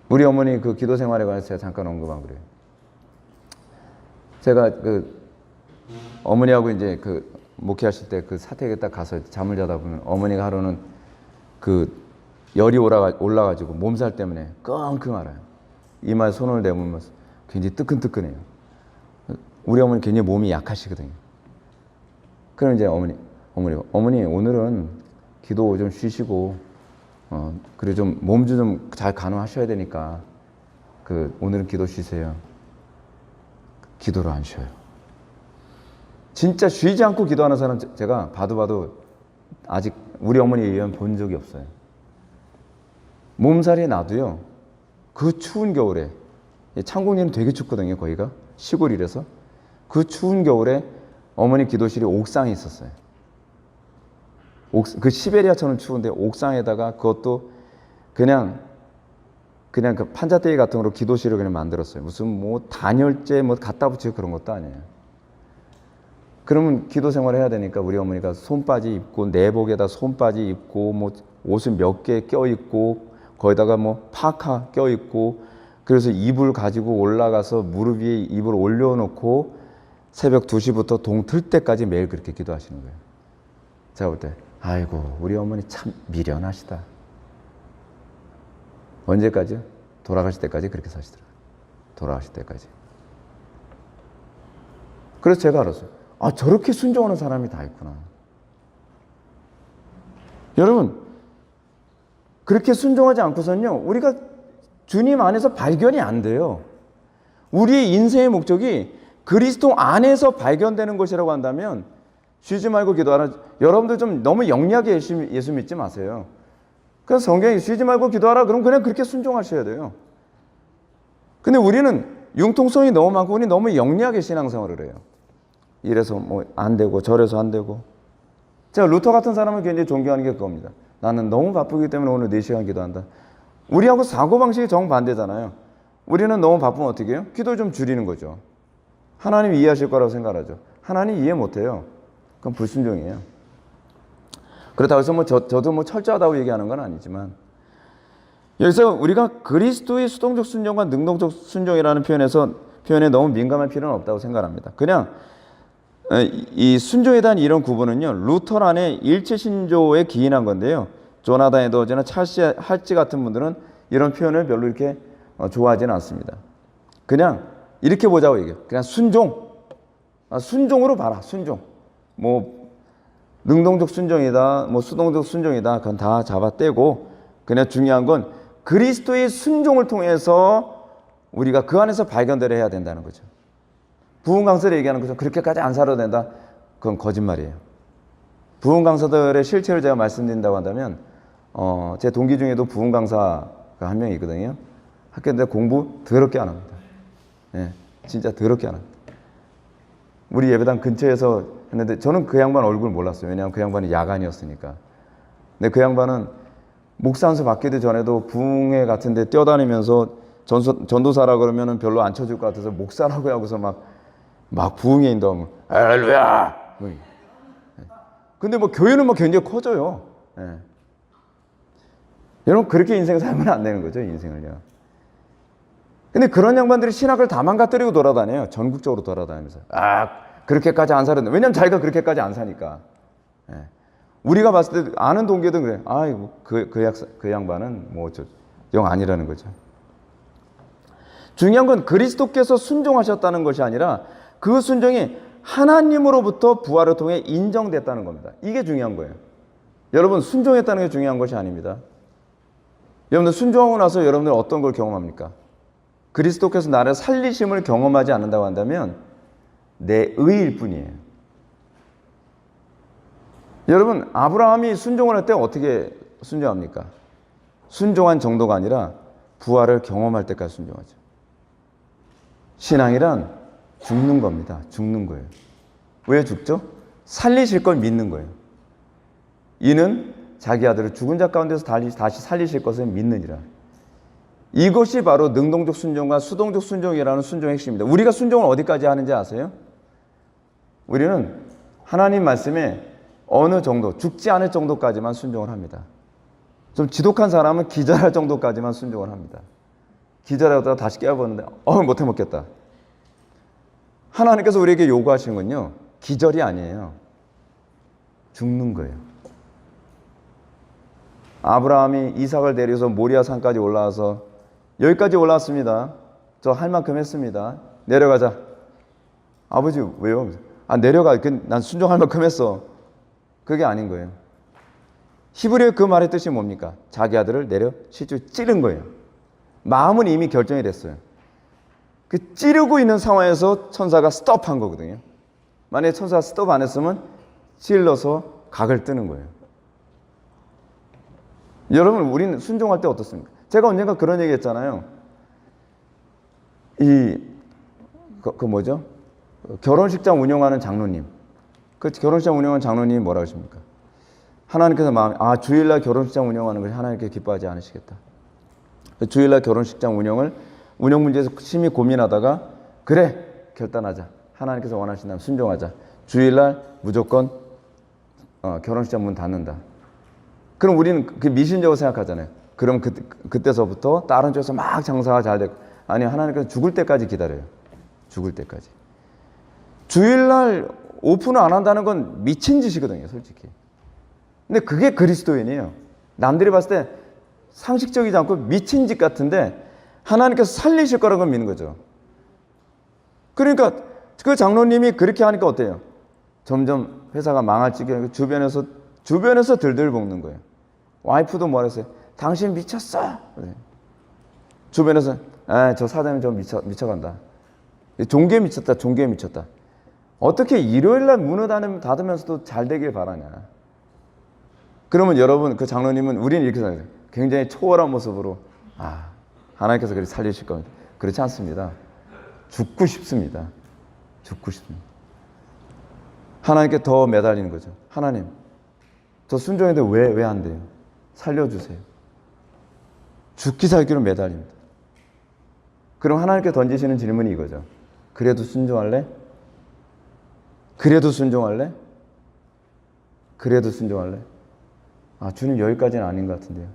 우리 어머니 그 기도 생활에 관해서 제가 잠깐 언급한 거예요. 제가 어머니하고 이제 목회하실 때 그 사택에 딱 가서 잠을 자다 보면 어머니가 하루는 열이 올라가지고 몸살 때문에 끙끙 앓아요. 이마에 손을 대면 굉장히 뜨끈뜨끈해요. 우리 어머니 굉장히 몸이 약하시거든요. 그럼 이제 어머니 오늘은 기도 좀 쉬시고 그리고 좀 몸 좀 잘 간호하셔야 되니까 오늘은 기도 쉬세요. 기도를 안 쉬어요. 진짜 쉬지 않고 기도하는 사람 제가 봐도 아직 우리 어머니에 의한 본 적이 없어요. 몸살이 나도요, 그 추운 겨울에, 창공리는 되게 춥거든요, 거기가. 시골이라서. 그 추운 겨울에 어머니 기도실이 옥상에 있었어요. 그 시베리아처럼 추운데 옥상에다가 그것도 그냥 그 판자대기 같은 거로 기도실을 그냥 만들었어요. 무슨 단열재 갖다 붙이고 그런 것도 아니에요. 그러면 기도 생활을 해야 되니까 우리 어머니가 손바지 입고, 내복에다 손바지 입고, 옷을 몇 개 껴입고, 거기다가 파카 껴입고, 그래서 이불 가지고 올라가서 무릎 위에 이불 올려놓고 새벽 2시부터 동 틀 때까지 매일 그렇게 기도하시는 거예요. 제가 볼 때 아이고 우리 어머니 참 미련하시다. 언제까지요? 돌아가실 때까지 그렇게 사시더라고요. 돌아가실 때까지. 그래서 제가 알았어요. 아, 저렇게 순종하는 사람이 다 있구나. 여러분, 그렇게 순종하지 않고서는요, 우리가 주님 안에서 발견이 안 돼요. 우리의 인생의 목적이 그리스도 안에서 발견되는 것이라고 한다면 쉬지 말고 기도하라. 여러분들 좀 너무 영리하게 예수 믿지 마세요. 그래서 성경이 쉬지 말고 기도하라. 그럼 그냥 그렇게 순종하셔야 돼요. 근데 우리는 융통성이 너무 많고 우리 너무 영리하게 신앙생활을 해요. 이래서 뭐 안 되고 저래서 안 되고. 제가 루터 같은 사람을 굉장히 존경하는 게 그겁니다. 나는 너무 바쁘기 때문에 오늘 4시간 기도한다. 우리하고 사고방식이 정반대잖아요. 우리는 너무 바쁘면 어떻게 해요? 기도 좀 줄이는 거죠. 하나님 이해하실 거라고 생각하죠. 하나님 이해 못해요. 그건 불순종이에요. 그렇다고 해서 저도 철저하다고 얘기하는 건 아니지만 여기서 우리가 그리스도의 수동적 순종과 능동적 순종이라는 표현에 너무 민감할 필요는 없다고 생각합니다. 그냥 이 순종에 대한 이런 구분은요, 루터란의 일체 신조에 기인한 건데요. 조나단 에드워즈나 찰스 할지 같은 분들은 이런 표현을 별로 이렇게 좋아하지는 않습니다. 그냥 이렇게 보자고 얘기해요. 그냥 순종. 순종으로 봐라. 순종. 뭐 능동적 순종이다, 뭐 수동적 순종이다. 그건 다 잡아떼고 그냥 중요한 건 그리스도의 순종을 통해서 우리가 그 안에서 발견되려 해야 된다는 거죠. 부흥 강사를 얘기하는 거죠. 그렇게까지 안 살아도 된다. 그건 거짓말이에요. 부흥 강사들의 실체를 제가 말씀드린다고 한다면 제 동기 중에도 부흥 강사가 한 명 있거든요. 학교인데 공부 더럽게 안 합니다. 예, 진짜 더럽게 안 합니다. 우리 예배당 근처에서 했는데 저는 그 양반 얼굴 몰랐어요. 왜냐하면 그 양반이 야간이었으니까. 근데 그 양반은 목사 안수 받기도 전에도 부흥회 같은 데 뛰어다니면서 전도사라 그러면은 별로 안 쳐줄 것 같아서 목사라고 하고서 막 부흥회 인도하면 할렐루야. 근데 뭐 교회는 뭐 굉장히 커져요. 예. 여러분 그렇게 인생 살면 안 되는 거죠, 인생을요. 근데 그런 양반들이 신학을 다 망가뜨리고 돌아다녀요. 전국적으로 돌아다니면서. 그렇게까지 안 살았는데. 왜냐면 자기가 그렇게까지 안 사니까. 예. 우리가 봤을 때 아는 동기들은 그래. 아이고 그 양반은 뭐 영 아니라는 거죠. 중요한 건 그리스도께서 순종하셨다는 것이 아니라 그 순종이 하나님으로부터 부활을 통해 인정됐다는 겁니다. 이게 중요한 거예요. 여러분 순종했다는 게 중요한 것이 아닙니다. 여러분들 순종하고 나서 여러분들 어떤 걸 경험합니까? 그리스도께서 나를 살리심을 경험하지 않는다고 한다면 내 의일 뿐이에요. 여러분 아브라함이 순종을 할 때 어떻게 순종합니까? 순종한 정도가 아니라 부활을 경험할 때까지 순종하죠. 신앙이란 죽는 겁니다. 죽는 거예요. 왜 죽죠? 살리실 걸 믿는 거예요. 이는 자기 아들을 죽은 자 가운데서 다시 살리실 것을 믿느니라. 이것이 바로 능동적 순종과 수동적 순종이라는 순종의 핵심입니다. 우리가 순종을 어디까지 하는지 아세요? 우리는 하나님 말씀에 어느 정도, 죽지 않을 정도까지만 순종을 합니다. 좀 지독한 사람은 기절할 정도까지만 순종을 합니다. 기절하다가 다시 깨어보는데 못해 먹겠다. 하나님께서 우리에게 요구하시는 건요, 기절이 아니에요. 죽는 거예요. 아브라함이 이삭을 데려서 모리아 산까지 올라와서 여기까지 올라왔습니다. 저 할 만큼 했습니다. 내려가자. 아버지 왜요? 내려가. 난 순종할 만큼 했어. 그게 아닌 거예요. 히브리어 그 말의 뜻이 뭡니까? 자기 아들을 내려 실제로 찌른 거예요. 마음은 이미 결정이 됐어요. 그 찌르고 있는 상황에서 천사가 스톱한 거거든요. 만약에 천사가 스톱 안 했으면 찔러서 각을 뜨는 거예요. 여러분 우리는 순종할 때 어떻습니까? 제가 언젠가 그런 얘기 했잖아요. 뭐죠? 결혼식장 운영하는 장로님. 그 결혼식장 운영하는 장로님이 뭐라고 하십니까? 하나님께서 주일날 결혼식장 운영하는 것이 하나님께 기뻐하지 않으시겠다. 주일날 결혼식장 운영 문제에서 심히 고민하다가 그래 결단하자. 하나님께서 원하신다면 순종하자. 주일날 무조건 결혼식장 문 닫는다. 그럼 우리는 그 미신적으로 생각하잖아요. 그럼 그때서부터 다른 쪽에서 막 장사가 잘 되고 하나님께서 죽을 때까지 기다려요. 죽을 때까지. 주일날 오픈을 안 한다는 건 미친 짓이거든요, 솔직히. 근데 그게 그리스도인이에요. 남들이 봤을 때 상식적이지 않고 미친 짓 같은데 하나님께서 살리실 거라고 믿는 거죠. 그러니까 그 장로님이 그렇게 하니까 어때요? 점점 회사가 망할 지경에 주변에서 들들 볶는 거예요. 와이프도 뭐랬어요? 당신 미쳤어. 주변에서 저 사장님 좀 미쳐간다. 종교에 미쳤다. 종교에 미쳤다. 어떻게 일요일날 문을 닫으면서도 잘 되길 바라냐. 그러면 여러분, 그 장로님은 우리는 이렇게 생각해요. 굉장히 초월한 모습으로 하나님께서 그렇게 살리실 겁니다. 그렇지 않습니다. 죽고 싶습니다. 죽고 싶습니다. 하나님께 더 매달리는 거죠. 하나님, 저 순종인데 왜 안 돼요? 살려주세요. 죽기 살기로 매달립니다. 그럼 하나님께 던지시는 질문이 이거죠. 그래도 순종할래? 그래도 순종할래? 그래도 순종할래? 주님, 여기까지는 아닌 것 같은데요.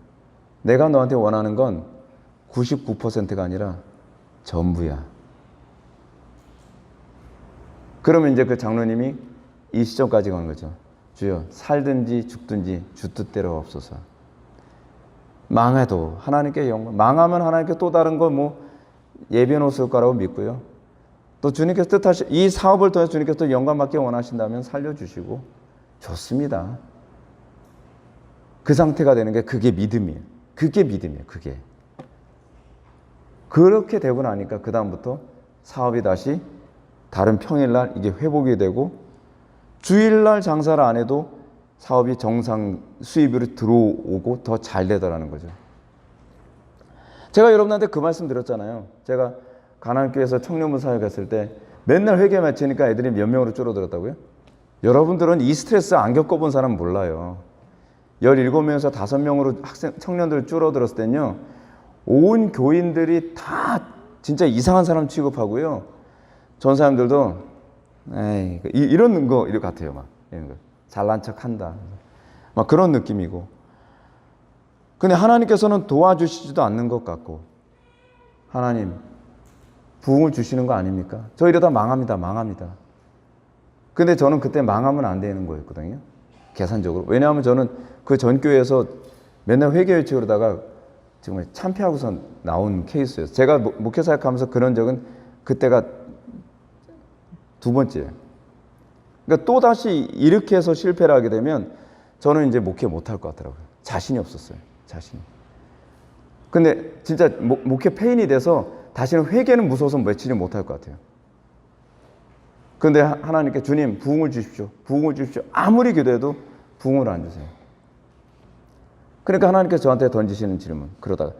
내가 너한테 원하는 건 99%가 아니라 전부야. 그러면 이제 그 장로님이 이 시점까지 간 거죠. 주여, 살든지 죽든지 주 뜻대로 없소서. 망해도 하나님께 영광, 망하면 하나님께 또 다른 거 예비해 놓으실 거라고 믿고요. 또 주님께서 뜻하시, 이 사업을 통해서 주님께서 또 영광 받기 원하신다면 살려주시고 좋습니다. 그 상태가 되는 게 그게 믿음이에요. 그게 믿음이에요. 그게. 그렇게 되고 나니까 그 다음부터 사업이 다시 다른 평일날 이게 회복이 되고 주일날 장사를 안 해도 사업이 정상 수입으로 들어오고 더 잘 되더라는 거죠. 제가 여러분한테 그 말씀 드렸잖아요. 제가 가난교회에서 청년부 사역했을 때 맨날 회개 마치니까 애들이 몇 명으로 줄어들었다고요? 여러분들은 이 스트레스 안 겪어본 사람 몰라요. 17명에서 5명으로 청년들 줄어들었을 때는요, 온 교인들이 다 진짜 이상한 사람 취급하고요. 전 사람들도 이런 거 같아요. 막 이런 거 잘난 척한다. 막 그런 느낌이고. 근데 하나님께서는 도와주시지도 않는 것 같고, 하나님 부흥을 주시는 거 아닙니까? 저 이러다 망합니다. 근데 저는 그때 망하면 안 되는 거였거든요. 계산적으로. 왜냐하면 저는 그 전교회에서 맨날 회개일치 그러다가 정말 참패하고서 나온 케이스였어요. 제가 목회 사역하면서 그런 적은 그때가 2번째예요. 그러니까 또다시 이렇게 해서 실패를 하게 되면 저는 이제 목회 못할 것 같더라고요. 자신이 없었어요. 자신이. 근데 진짜 목회 폐인이 돼서 다시는 회개는 무서워서 외치지 못할 것 같아요. 근데 하나님께 주님 부흥을 주십시오. 부흥을 주십시오. 아무리 기도해도 부흥을 안 주세요. 그러니까 하나님께서 저한테 던지시는 질문. 그러다가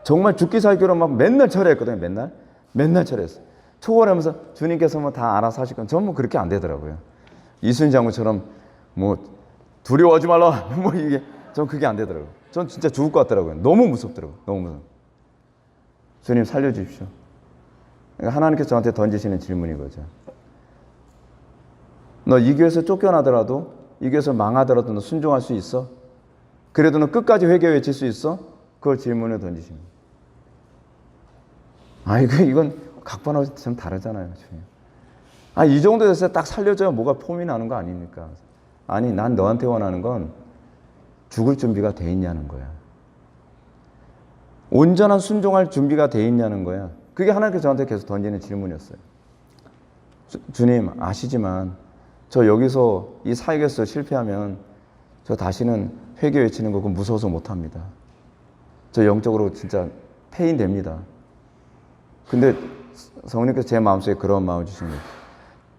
정말 죽기 살기로 막 맨날 철회했거든요. 맨날 철회했어요. 초월하면서 주님께서 다 알아서 하실 건 저는 그렇게 안 되더라고요. 이순신 장군처럼 두려워하지 말라. 이게 전 그게 안 되더라고요. 전 진짜 죽을 것 같더라고요. 너무 무섭더라고요. 너무 무서워. 주님 살려주십시오. 그러니까 하나님께서 저한테 던지시는 질문인 거죠. 너 이 교회에서 쫓겨나더라도, 이 교회에서 망하더라도 너 순종할 수 있어? 그래도 너 끝까지 회개 외칠 수 있어? 그걸 질문을 던지십니다. 이건 각본하고 좀 다르잖아요. 이 정도 됐을 때 딱 살려줘야 뭐가 폼이 나는 거 아닙니까? 아니, 난 너한테 원하는 건 죽을 준비가 돼 있냐는 거야. 온전한 순종할 준비가 돼 있냐는 거야. 그게 하나님께서 저한테 계속 던지는 질문이었어요. 주님, 아시지만 저 여기서 이 사역에서 실패하면 저 다시는 회개 외치는 거 무서워서 못합니다. 저 영적으로 진짜 폐인 됩니다. 근데 성령께서 제 마음속에 그런 마음을 주신 거예요.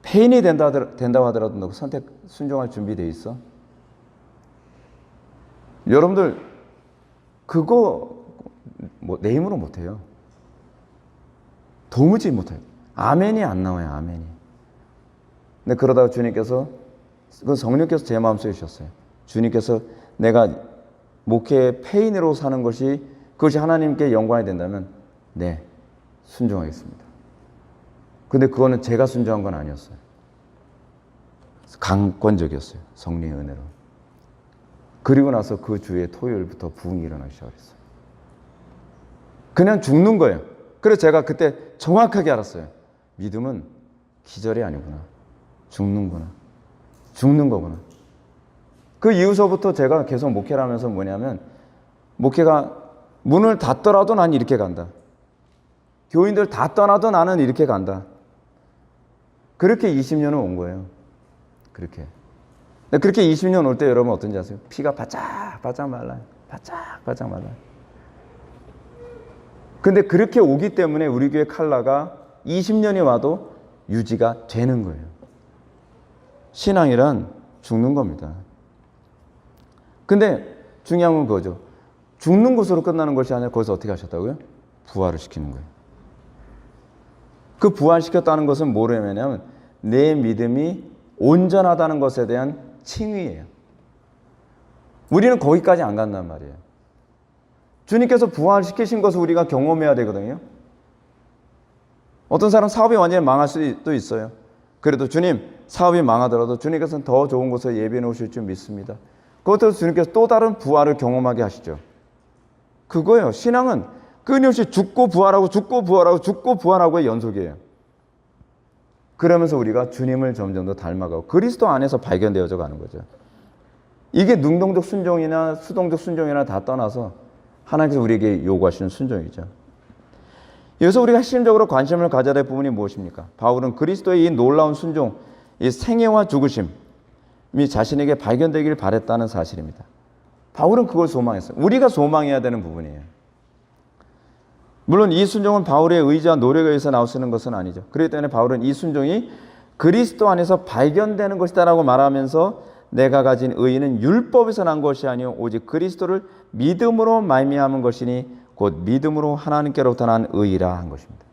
폐인이 된다고 하더라도 너 순종할 준비돼 있어? 여러분들 그거 내 힘으로 못해요. 도무지 못해요. 아멘이 안 나와요. 아멘이. 근데 그러다가 주님께서, 그 성령께서 제 마음속에 주셨어요. 주님께서 내가 목회의 폐인으로 사는 것이, 그것이 하나님께 영광이 된다면 네, 순종하겠습니다. 근데 그거는 제가 순종한 건 아니었어요. 강권적이었어요. 성령의 은혜로. 그리고 나서 그 주에 토요일부터 부흥이 일어나기 시작했어요. 그냥 죽는 거예요. 그래서 제가 그때 정확하게 알았어요. 믿음은 기절이 아니구나. 죽는구나. 죽는 거구나. 그 이후서부터 제가 계속 목회를 하면서 뭐냐면, 목회가 문을 닫더라도 난 이렇게 간다. 교인들 다 떠나도 나는 이렇게 간다. 그렇게 20년은 온 거예요. 그렇게. 근데 그렇게 20년 올 때 여러분 어떤지 아세요? 피가 바짝바짝 말라요. 바짝바짝 말라요. 근데 그렇게 오기 때문에 우리 교회 칼라가 20년이 와도 유지가 되는 거예요. 신앙이란 죽는 겁니다. 근데 중요한 건 그거죠. 죽는 것으로 끝나는 것이 아니라 거기서 어떻게 하셨다고요? 부활을 시키는 거예요. 그 부활시켰다는 것은 뭐냐면 내 믿음이 온전하다는 것에 대한 칭의예요. 우리는 거기까지 안 간단 말이에요. 주님께서 부활시키신 것을 우리가 경험해야 되거든요. 어떤 사람 사업이 완전히 망할 수도 있어요. 그래도 주님, 사업이 망하더라도 주님께서는 더 좋은 곳을 예비해 놓으실 줄 믿습니다. 그것도 주님께서 또 다른 부활을 경험하게 하시죠. 그거예요. 신앙은 끊임없이 죽고 부활하고 죽고 부활하고 죽고 부활하고의 연속이에요. 그러면서 우리가 주님을 점점 더 닮아가고 그리스도 안에서 발견되어져 가는 거죠. 이게 능동적 순종이나 수동적 순종이나 다 떠나서 하나님께서 우리에게 요구하시는 순종이죠. 여기서 우리가 핵심적으로 관심을 가져야 될 부분이 무엇입니까? 바울은 그리스도의 이 놀라운 순종, 이 생애와 죽으심이 자신에게 발견되길 바랬다는 사실입니다. 바울은 그걸 소망했어요. 우리가 소망해야 되는 부분이에요. 물론 이 순종은 바울의 의지와 노력에 의해서 나오시는 것은 아니죠. 그렇기 때문에 바울은 이 순종이 그리스도 안에서 발견되는 것이다라고 말하면서 내가 가진 의의는 율법에서 난 것이 아니요 오직 그리스도를 믿음으로 말미암은 것이니 곧 믿음으로 하나님께로부터 난 의의라 한 것입니다.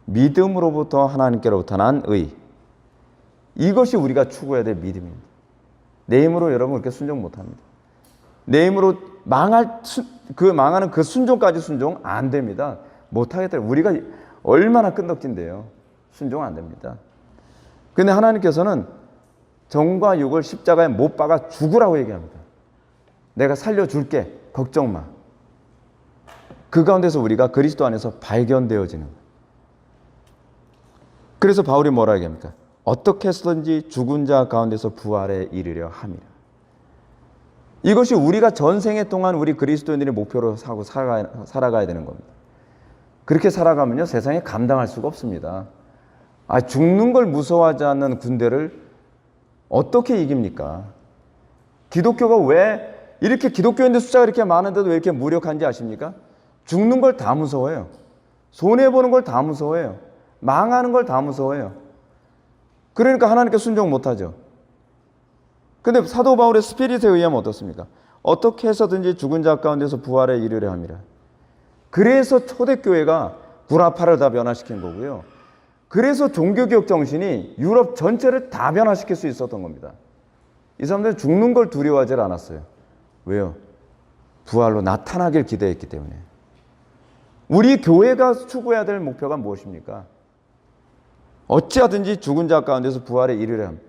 믿음으로부터 하나님께로부터 난 의의. 이것이 우리가 추구해야 될 믿음입니다. 내 힘으로 여러분 그렇게 순종 못합니다. 내 힘으로 망하는 그 순종까지 순종 안 됩니다. 못하겠다. 우리가 얼마나 끈덕진데요. 순종 안 됩니다. 근데 하나님께서는 정과 육을 십자가에 못 박아 죽으라고 얘기합니다. 내가 살려줄게. 걱정 마. 그 가운데서 우리가 그리스도 안에서 발견되어지는 거예요. 그래서 바울이 뭐라 얘기합니까? 어떻게 해서든지 죽은 자 가운데서 부활에 이르려 함이라. 이것이 우리가 전생에 동안 우리 그리스도인들의 목표로 살아가야 되는 겁니다. 그렇게 살아가면요 세상에 감당할 수가 없습니다. 죽는 걸 무서워하지 않는 군대를 어떻게 이깁니까? 기독교가 왜 이렇게 기독교인들 숫자가 이렇게 많은데도 왜 이렇게 무력한지 아십니까? 죽는 걸 다 무서워해요. 손해보는 걸 다 무서워해요. 망하는 걸 다 무서워해요. 그러니까 하나님께 순종 못하죠. 근데 사도 바울의 스피릿에 의하면 어떻습니까? 어떻게 해서든지 죽은 자 가운데서 부활에 이르려 함이라. 그래서 초대교회가 구라파를 다 변화시킨 거고요. 그래서 종교개혁 정신이 유럽 전체를 다 변화시킬 수 있었던 겁니다. 이 사람들은 죽는 걸 두려워하지 않았어요. 왜요? 부활로 나타나길 기대했기 때문에. 우리 교회가 추구해야 될 목표가 무엇입니까? 어찌하든지 죽은 자 가운데서 부활에 이르려 함.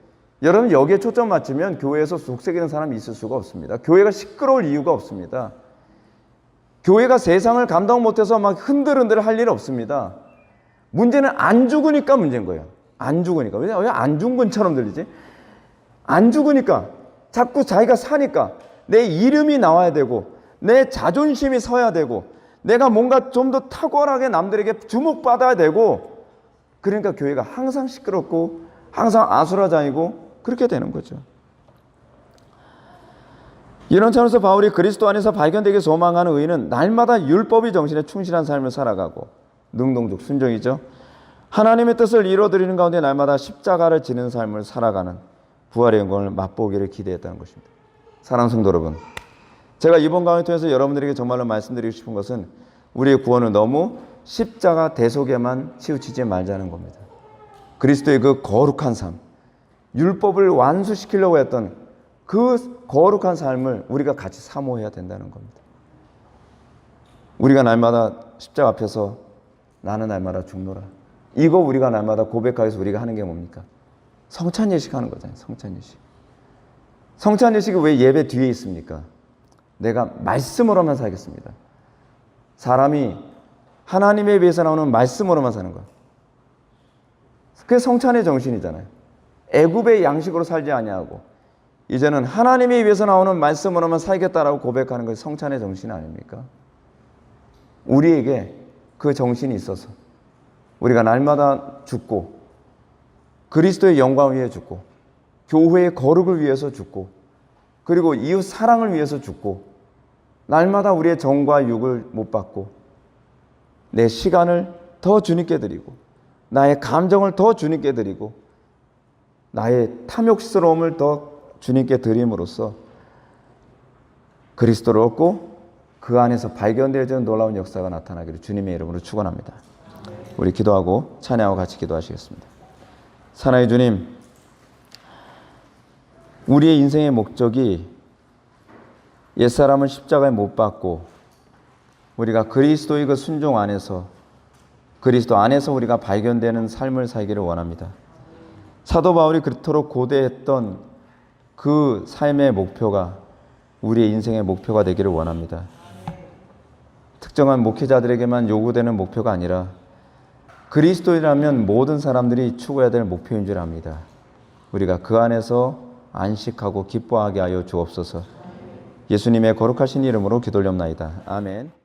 여러분 여기에 초점 맞추면 교회에서 속삭이는 사람이 있을 수가 없습니다. 교회가 시끄러울 이유가 없습니다. 교회가 세상을 감당 못해서 막 흔들흔들 할 일 없습니다. 문제는 안 죽으니까 문제인 거예요. 안 죽으니까. 왜 안 죽은 것처럼 들리지? 안 죽으니까. 자꾸 자기가 사니까 내 이름이 나와야 되고 내 자존심이 서야 되고 내가 뭔가 좀 더 탁월하게 남들에게 주목받아야 되고 그러니까 교회가 항상 시끄럽고 항상 아수라장이고 그렇게 되는 거죠. 이런 차원에서 바울이 그리스도 안에서 발견되기 소망하는 의의는 날마다 율법의 정신에 충실한 삶을 살아가고 능동적 순종이죠. 하나님의 뜻을 이루어드리는 가운데 날마다 십자가를 지는 삶을 살아가는 부활의 영광을 맛보기를 기대했다는 것입니다. 사랑하는 성도 여러분, 제가 이번 강의를 통해서 여러분들에게 정말로 말씀드리고 싶은 것은 우리의 구원은 너무 십자가 대속에만 치우치지 말자는 겁니다. 그리스도의 그 거룩한 삶, 율법을 완수시키려고 했던 그 거룩한 삶을 우리가 같이 사모해야 된다는 겁니다. 우리가 날마다 십자가 앞에서 나는 날마다 죽노라. 이거 우리가 날마다 고백하여서 우리가 하는 게 뭡니까? 성찬 예식 하는 거잖아요. 성찬 예식. 성찬 예식이 왜 예배 뒤에 있습니까? 내가 말씀으로만 살겠습니다. 사람이 하나님에 비해서 나오는 말씀으로만 사는 거예요. 그게 성찬의 정신이잖아요. 애굽의 양식으로 살지 아니하고 이제는 하나님의 입에서 나오는 말씀으로만 살겠다라고 고백하는 것이 성찬의 정신 아닙니까? 우리에게 그 정신이 있어서 우리가 날마다 죽고 그리스도의 영광을 위해 죽고 교회의 거룩을 위해서 죽고 그리고 이웃 사랑을 위해서 죽고 날마다 우리의 정과 육을 못 받고 내 시간을 더 주님께 드리고 나의 감정을 더 주님께 드리고 나의 탐욕스러움을 더 주님께 드림으로써 그리스도를 얻고 그 안에서 발견되어지는 놀라운 역사가 나타나기를 주님의 이름으로 축원합니다. 우리 기도하고 찬양하고 같이 기도하시겠습니다. 사랑의 주님, 우리의 인생의 목적이 옛사람을 십자가에 못 박고 우리가 그리스도의 그 순종 안에서 그리스도 안에서 우리가 발견되는 삶을 살기를 원합니다. 사도 바울이 그토록 고대했던 그 삶의 목표가 우리의 인생의 목표가 되기를 원합니다. 특정한 목회자들에게만 요구되는 목표가 아니라 그리스도인이라면 모든 사람들이 추구해야 될 목표인 줄 압니다. 우리가 그 안에서 안식하고 기뻐하게 하여 주옵소서. 예수님의 거룩하신 이름으로 기도올옵나이다. 아멘.